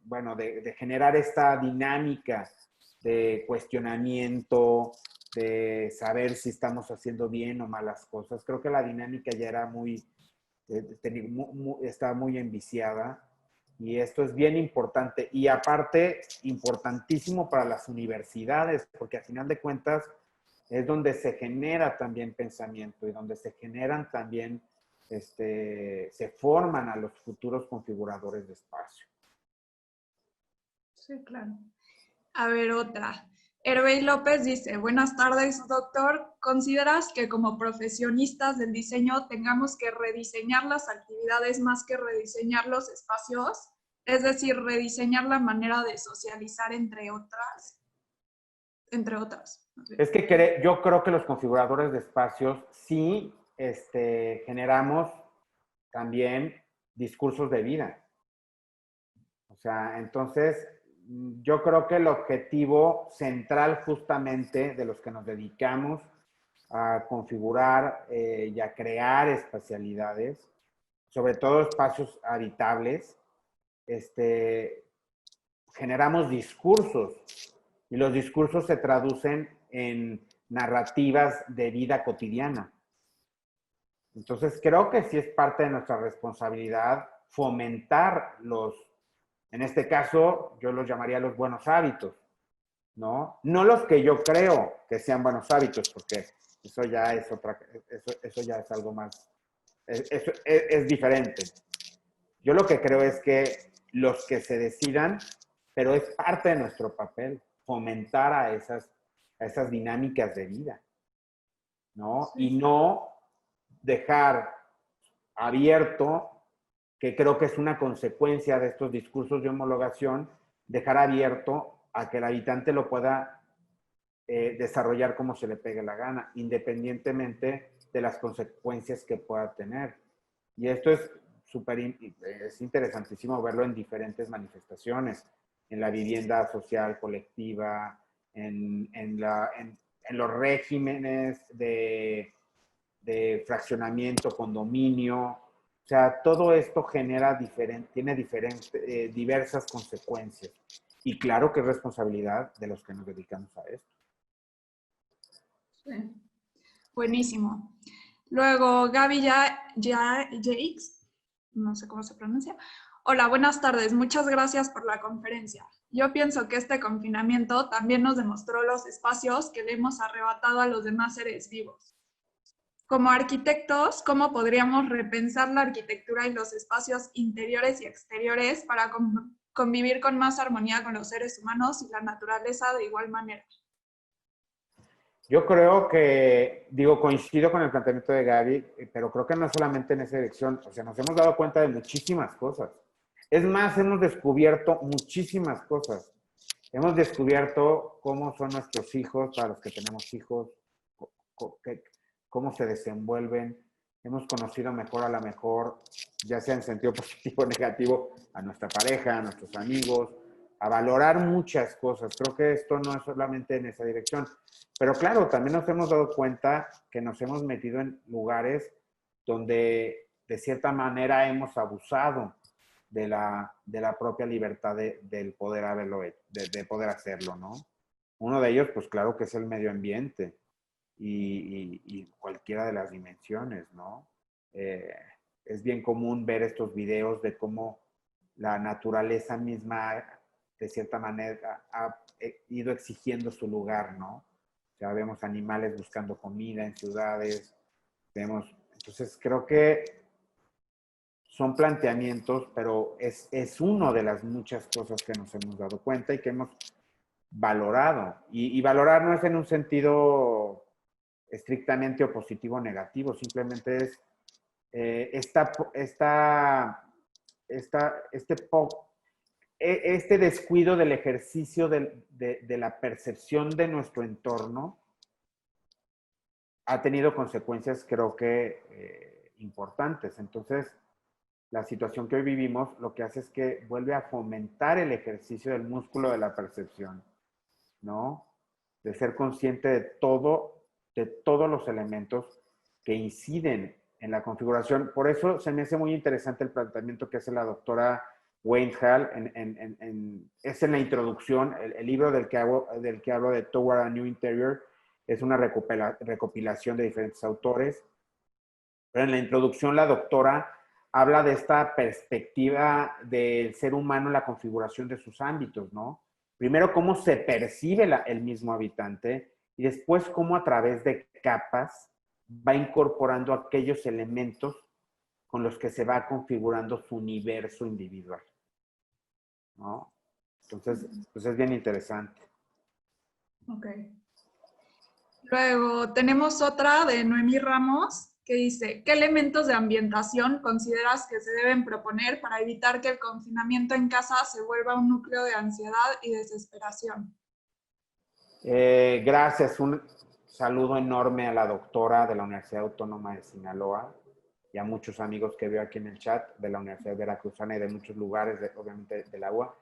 bueno, de generar esta dinámica de cuestionamiento, de saber si estamos haciendo bien o malas cosas. Creo que la dinámica ya era estaba muy enviciada y esto es bien importante. Y aparte, importantísimo para las universidades, porque al final de cuentas es donde se genera también pensamiento y donde se generan también, se forman a los futuros configuradores de espacio. Sí, claro. A ver, otra. Hervey López dice, buenas tardes, doctor. ¿Consideras que como profesionistas del diseño tengamos que rediseñar las actividades más que rediseñar los espacios? Es decir, rediseñar la manera de socializar entre otras. Es que yo creo que los configuradores de espacios sí generamos también discursos de vida. O sea, entonces, yo creo que el objetivo central justamente de los que nos dedicamos a configurar y a crear espacialidades, sobre todo espacios habitables, generamos discursos y los discursos se traducen en narrativas de vida cotidiana. Entonces, creo que sí es parte de nuestra responsabilidad fomentar en este caso, yo los llamaría los buenos hábitos, ¿no? No los que yo creo que sean buenos hábitos, porque eso ya es eso ya es algo más, es diferente. Yo lo que creo es que los que se decidan, pero es parte de nuestro papel, fomentar a esas dinámicas de vida, ¿no? Sí. Y no dejar abierto, que creo que es una consecuencia de estos discursos de homologación, dejar abierto a que el habitante lo pueda desarrollar como se le pegue la gana, independientemente de las consecuencias que pueda tener. Y esto es interesantísimo verlo en diferentes manifestaciones, en la vivienda social colectiva, en los regímenes de fraccionamiento, condominio. O sea, todo esto tiene diversas consecuencias. Y claro que es responsabilidad de los que nos dedicamos a esto. Sí. Buenísimo. Luego, Gaby Jakes, no sé cómo se pronuncia. Hola, buenas tardes. Muchas gracias por la conferencia. Yo pienso que este confinamiento también nos demostró los espacios que le hemos arrebatado a los demás seres vivos. Como arquitectos, ¿cómo podríamos repensar la arquitectura y los espacios interiores y exteriores para convivir con más armonía con los seres humanos y la naturaleza de igual manera? Yo creo que, coincido con el planteamiento de Gaby, pero creo que no solamente en esa dirección. O sea, nos hemos dado cuenta de muchísimas cosas. Es más, hemos descubierto muchísimas cosas. Hemos descubierto cómo son nuestros hijos, para los que tenemos hijos, cómo se desenvuelven. Hemos conocido mejor a la mejor, ya sea en sentido positivo o negativo, a nuestra pareja, a nuestros amigos, a valorar muchas cosas. Creo que esto no es solamente en esa dirección. Pero claro, también nos hemos dado cuenta que nos hemos metido en lugares donde de cierta manera hemos abusado de la propia libertad del poder haberlo hecho, de poder hacerlo, ¿no? Uno de ellos, pues claro que es el medio ambiente. y cualquiera de las dimensiones, ¿no? Es bien común ver estos videos de cómo la naturaleza misma, de cierta manera, ha ido exigiendo su lugar, ¿no? O sea, vemos animales buscando comida en ciudades, entonces creo que son planteamientos, pero es uno de las muchas cosas que nos hemos dado cuenta y que hemos valorado. Y valorar no es en un sentido estrictamente positivo o negativo, simplemente es este descuido del ejercicio de la percepción de nuestro entorno ha tenido consecuencias, creo que, importantes. Entonces, la situación que hoy vivimos lo que hace es que vuelve a fomentar el ejercicio del músculo de la percepción, ¿no? De ser consciente de todos los elementos que inciden en la configuración. Por eso se me hace muy interesante el planteamiento que hace la doctora Wayne Hall, es en la introducción, el libro del que hablo de Toward a New Interior, es una recopilación de diferentes autores, pero en la introducción la doctora habla de esta perspectiva del ser humano en la configuración de sus ámbitos, ¿no? Primero, cómo se percibe el mismo habitante y después cómo a través de capas va incorporando aquellos elementos con los que se va configurando su universo individual, ¿no? Entonces, pues es bien interesante. Ok. Luego tenemos otra de Noemí Ramos que dice, ¿qué elementos de ambientación consideras que se deben proponer para evitar que el confinamiento en casa se vuelva un núcleo de ansiedad y desesperación? Gracias. Un saludo enorme a la doctora de la Universidad Autónoma de Sinaloa y a muchos amigos que veo aquí en el chat de la Universidad Veracruzana y de muchos lugares, obviamente del agua.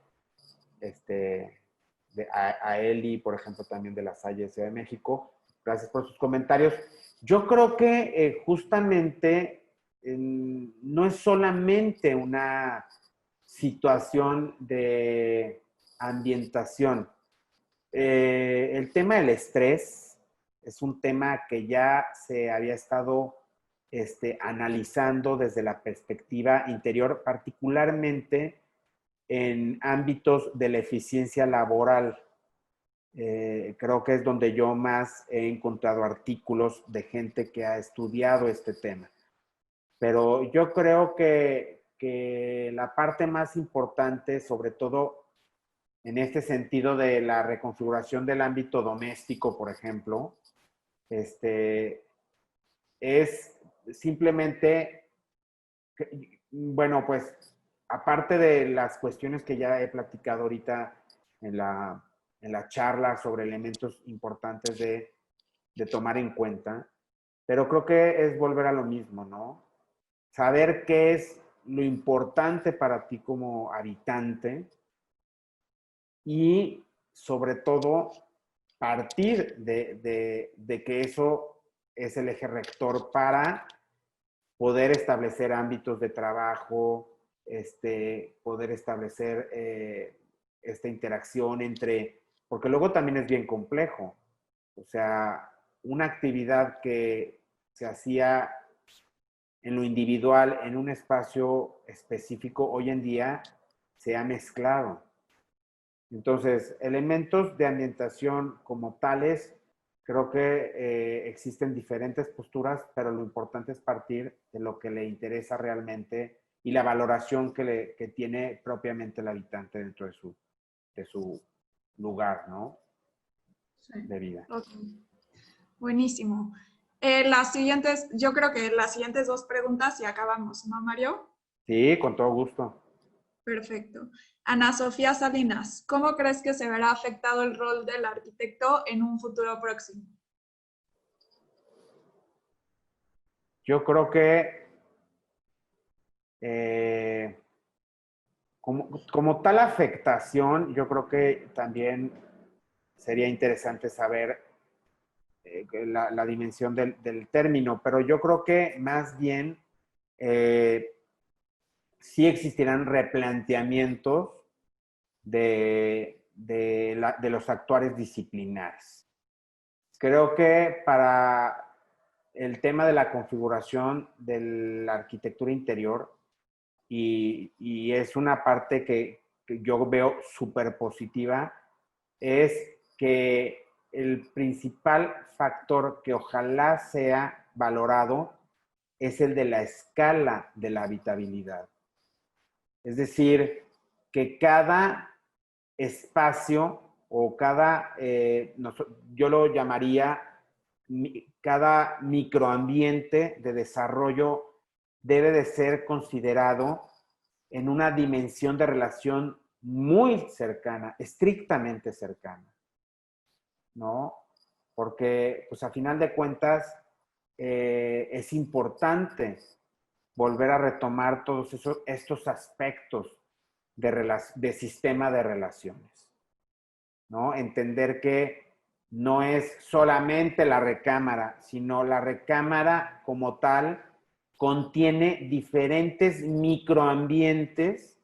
A Eli, por ejemplo, también de la Salle Ciudad de México. Gracias por sus comentarios. Yo creo que justamente no es solamente una situación de ambientación. El tema del estrés es un tema que ya se había estado analizando desde la perspectiva interior, particularmente en ámbitos de la eficiencia laboral. Creo que es donde yo más he encontrado artículos de gente que ha estudiado este tema. Pero yo creo que la parte más importante, sobre todo en este sentido de la reconfiguración del ámbito doméstico, por ejemplo, es simplemente, bueno, pues aparte de las cuestiones que ya he platicado ahorita en la charla sobre elementos importantes de tomar en cuenta, pero creo que es volver a lo mismo, ¿no? Saber qué es lo importante para ti como habitante y sobre todo partir de que eso es el eje rector para poder establecer ámbitos de trabajo, poder establecer esta interacción porque luego también es bien complejo. O sea, una actividad que se hacía en lo individual, en un espacio específico, hoy en día se ha mezclado. Entonces, elementos de ambientación como tales, creo que existen diferentes posturas, pero lo importante es partir de lo que le interesa realmente y la valoración que tiene propiamente el habitante dentro de su lugar, ¿no? Sí. De vida. Okay. Buenísimo. Yo creo que las siguientes dos preguntas y acabamos, ¿no, Mario? Sí, con todo gusto. Perfecto. Ana Sofía Salinas, ¿cómo crees que se verá afectado el rol del arquitecto en un futuro próximo? Yo creo que como tal afectación, yo creo que también sería interesante saber la dimensión del término, pero yo creo que más bien sí existirán replanteamientos de los actuales disciplinares. creo que para el tema de la configuración de la arquitectura interior, y es una parte que yo veo súper positiva, es que el principal factor que ojalá sea valorado es el de la escala de la habitabilidad. Es decir, que cada espacio o cada, yo lo llamaría, cada microambiente de desarrollo debe de ser considerado en una dimensión de relación muy cercana, estrictamente cercana, ¿no? Porque, pues, a final de cuentas, es importante volver a retomar todos estos aspectos de sistema de relaciones, ¿no? Entender que no es solamente la recámara, sino la recámara como tal contiene diferentes microambientes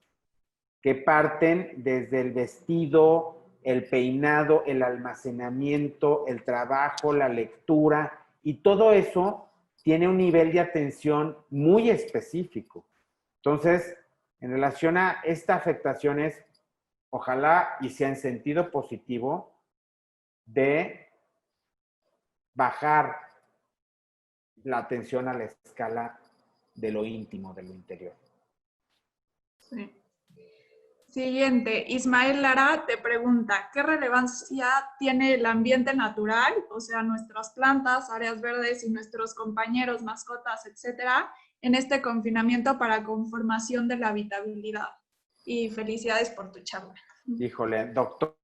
que parten desde el vestido, el peinado, el almacenamiento, el trabajo, la lectura, y todo eso tiene un nivel de atención muy específico. Entonces, en relación a estas afectaciones, ojalá y sea en sentido positivo de bajar la atención a la escala de lo íntimo, de lo interior. Sí. Siguiente, Ismael Lara te pregunta, ¿qué relevancia tiene el ambiente natural, o sea, nuestras plantas, áreas verdes y nuestros compañeros, mascotas, etcétera, en este confinamiento para conformación de la habitabilidad? Y felicidades por tu charla. Híjole, doctor.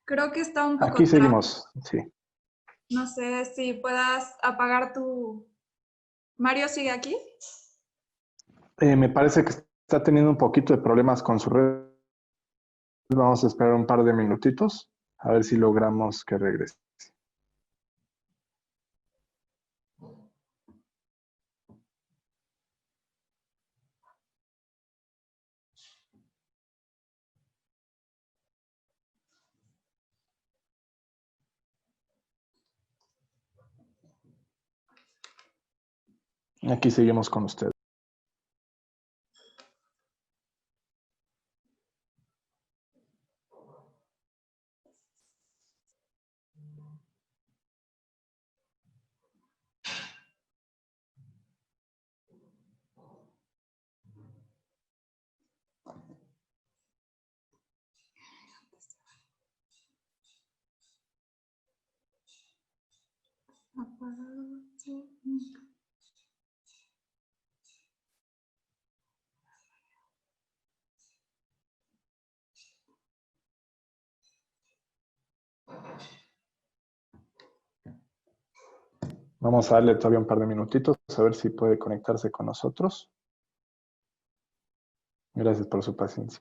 Creo que está un poco Aquí seguimos, sí. No sé si puedas apagar tu... ¿Mario sigue aquí? Me parece que está teniendo un poquito de problemas con su red. Vamos a esperar un par de minutitos a ver si logramos que regrese. Aquí seguimos con usted. Vamos a darle todavía un par de minutitos a ver si puede conectarse con nosotros. Gracias por su paciencia.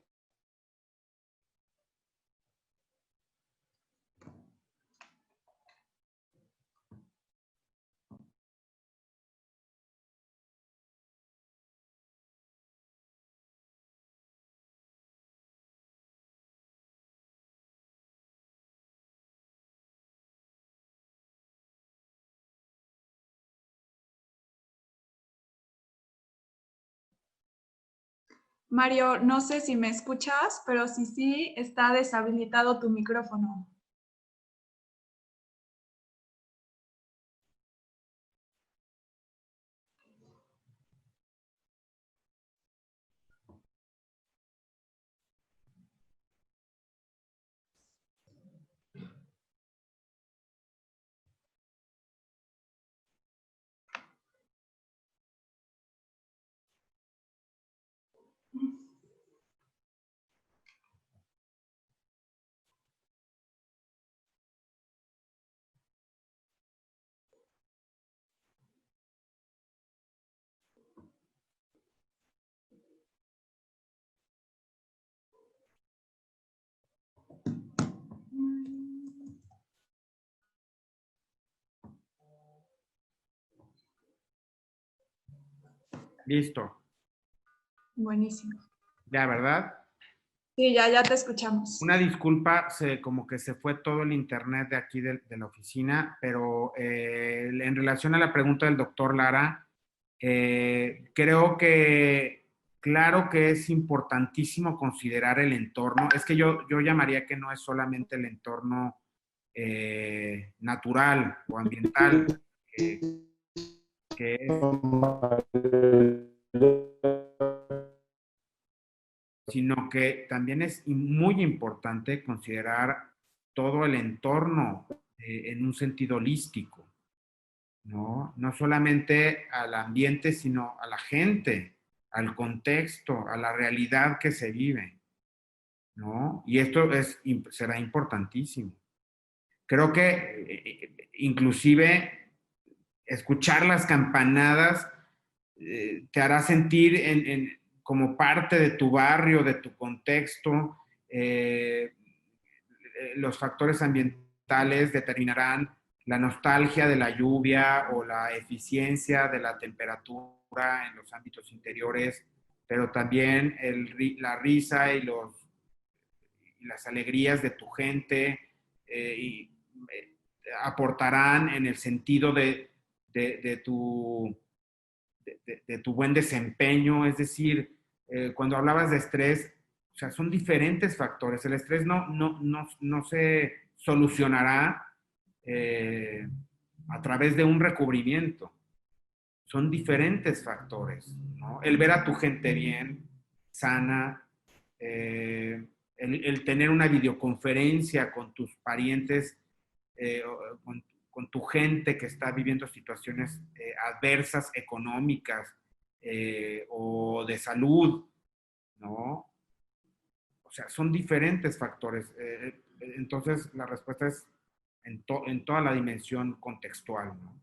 Mario, no sé si me escuchas, pero si sí, está deshabilitado tu micrófono. Listo. Buenísimo. Ya, ¿verdad? Sí, ya te escuchamos. Una disculpa, como que se fue todo el internet de aquí de la oficina, pero en relación a la pregunta del doctor Lara, creo que, claro que es importantísimo considerar el entorno. Es que yo llamaría que no es solamente el entorno natural o ambiental, que es, sino que también es muy importante considerar todo el entorno en un sentido holístico, ¿no? No solamente al ambiente, sino a la gente, al contexto, a la realidad que se vive, ¿no? Y esto será importantísimo. Creo que inclusive escuchar las campanadas te hará sentir como parte de tu barrio, de tu contexto. Los factores ambientales determinarán la nostalgia de la lluvia o la eficiencia de la temperatura en los ámbitos interiores, pero también la risa y las alegrías de tu gente y aportarán en el sentido de tu de tu buen desempeño, es decir, cuando hablabas de estrés, o sea, son diferentes factores. El estrés no se solucionará a través de un recubrimiento. Son diferentes factores, ¿no? El ver a tu gente bien, sana, el tener una videoconferencia con tus parientes, con tu gente que está viviendo situaciones adversas, económicas o de salud, ¿no? O sea, son diferentes factores. Entonces, la respuesta es en toda la dimensión contextual, ¿no?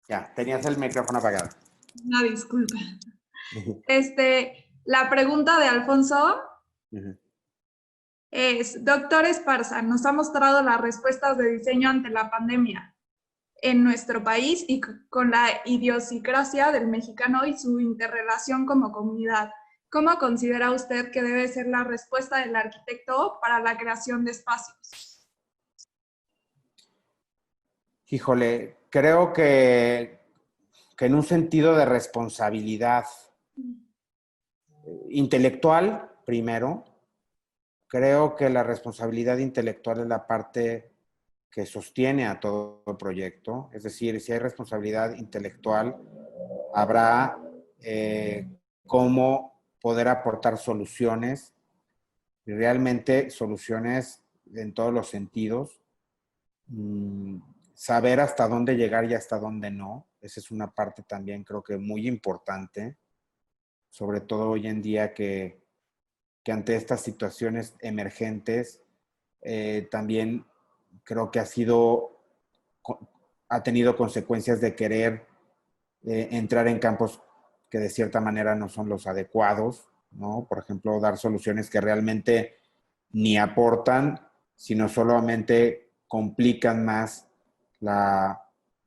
Ya, tenías el micrófono apagado. Una disculpa. La pregunta de Alfonso es, doctor Esparza, nos ha mostrado las respuestas de diseño ante la pandemia en nuestro país y con la idiosincrasia del mexicano y su interrelación como comunidad. ¿Cómo considera usted que debe ser la respuesta del arquitecto para la creación de espacios? Híjole, creo que en un sentido de responsabilidad intelectual, primero, creo que la responsabilidad intelectual es la parte que sostiene a todo el proyecto. Es decir, si hay responsabilidad intelectual, habrá cómo poder aportar soluciones, y realmente soluciones en todos los sentidos. Saber hasta dónde llegar y hasta dónde no. Esa es una parte también creo que muy importante, sobre todo hoy en día que ante estas situaciones emergentes también creo que ha tenido consecuencias de querer entrar en campos que de cierta manera no son los adecuados, ¿no? Por ejemplo, dar soluciones que realmente ni aportan, sino solamente complican más las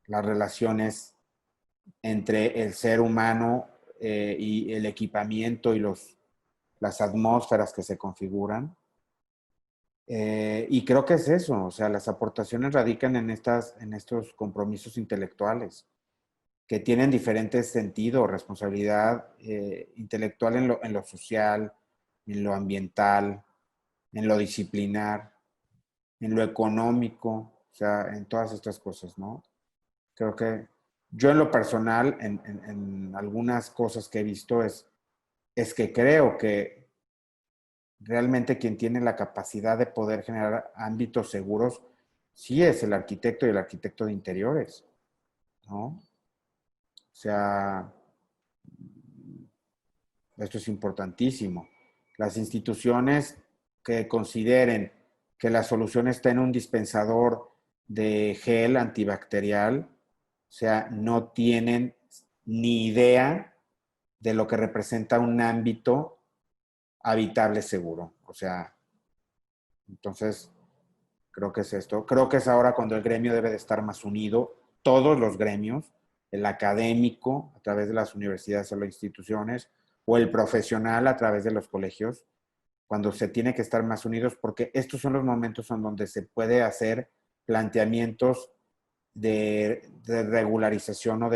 relaciones entre el ser humano y el equipamiento y las atmósferas que se configuran. Y creo que es eso, o sea, las aportaciones radican en estos compromisos intelectuales que tienen diferentes sentidos, responsabilidad intelectual en lo social, en lo ambiental, en lo disciplinar, en lo económico, o sea, en todas estas cosas, ¿no? Creo que yo en lo personal, en algunas cosas que he visto, es que creo que realmente quien tiene la capacidad de poder generar ámbitos seguros, sí es el arquitecto y el arquitecto de interiores, ¿no? O sea, esto es importantísimo. Las instituciones que consideren que la solución está en un dispensador de gel antibacterial, o sea, no tienen ni idea de lo que representa un ámbito habitable seguro. O sea, entonces, creo que es esto. Creo que es ahora cuando el gremio debe de estar más unido, todos los gremios, el académico a través de las universidades o las instituciones, o el profesional a través de los colegios, cuando se tiene que estar más unidos, porque estos son los momentos en donde se puede hacer planteamientos de regularización o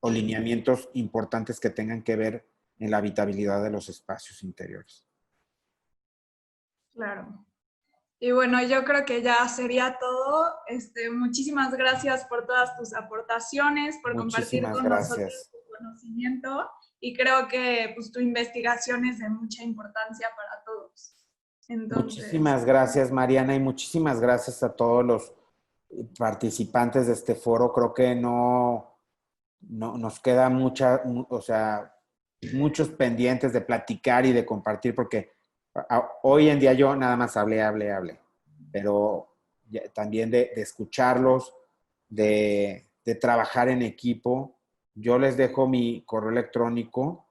lineamientos importantes que tengan que ver en la habitabilidad de los espacios interiores. Claro. Y bueno, yo creo que ya sería todo. Muchísimas gracias por todas tus aportaciones, por compartir Muchísimas con nosotros gracias. tu conocimiento y creo que pues, tu investigación es de mucha importancia para todos. Entonces, Muchísimas gracias, Mariana, y muchísimas gracias a todos los participantes de este foro. Creo que no nos queda o sea, muchos pendientes de platicar y de compartir, porque hoy en día yo nada más hablé, pero también de escucharlos, de trabajar en equipo. Yo les dejo mi correo electrónico,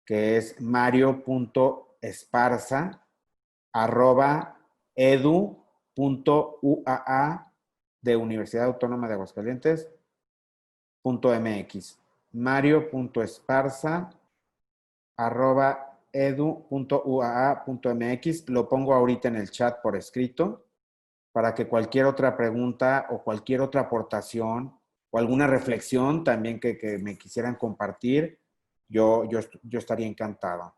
que es mario.esparza@edu.uaa de Universidad Autónoma de Aguascalientes .mx. mario.esparza@edu.uaa.mx. Lo pongo ahorita en el chat por escrito para que cualquier otra pregunta o cualquier otra aportación o alguna reflexión también que me quisieran compartir, yo estaría encantado.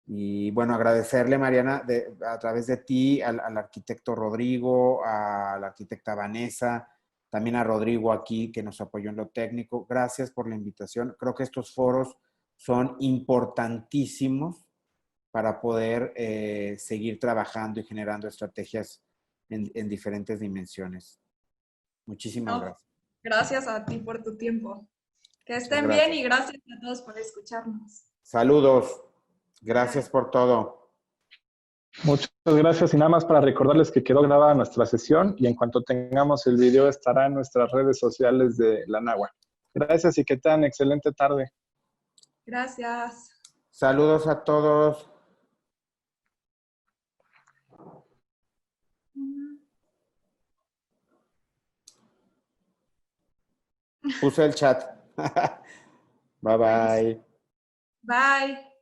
Y bueno, agradecerle, Mariana, a través de ti, al arquitecto Rodrigo, a la arquitecta Vanessa, también a Rodrigo aquí, que nos apoyó en lo técnico. Gracias por la invitación. Creo que estos foros son importantísimos para poder seguir trabajando y generando estrategias en diferentes dimensiones. Muchísimas no, gracias. gracias a ti por tu tiempo. Que Muchas estén bien gracias. y gracias a todos por escucharnos. Saludos. Gracias Bye. por todo. Muchas gracias y nada más para recordarles que quedó grabada nuestra sesión y en cuanto tengamos el video estará en nuestras redes sociales de la Nahua. Gracias y que tengan excelente tarde. Gracias. Saludos a todos. Puse el chat. Bye Buenísimo. bye. Bye.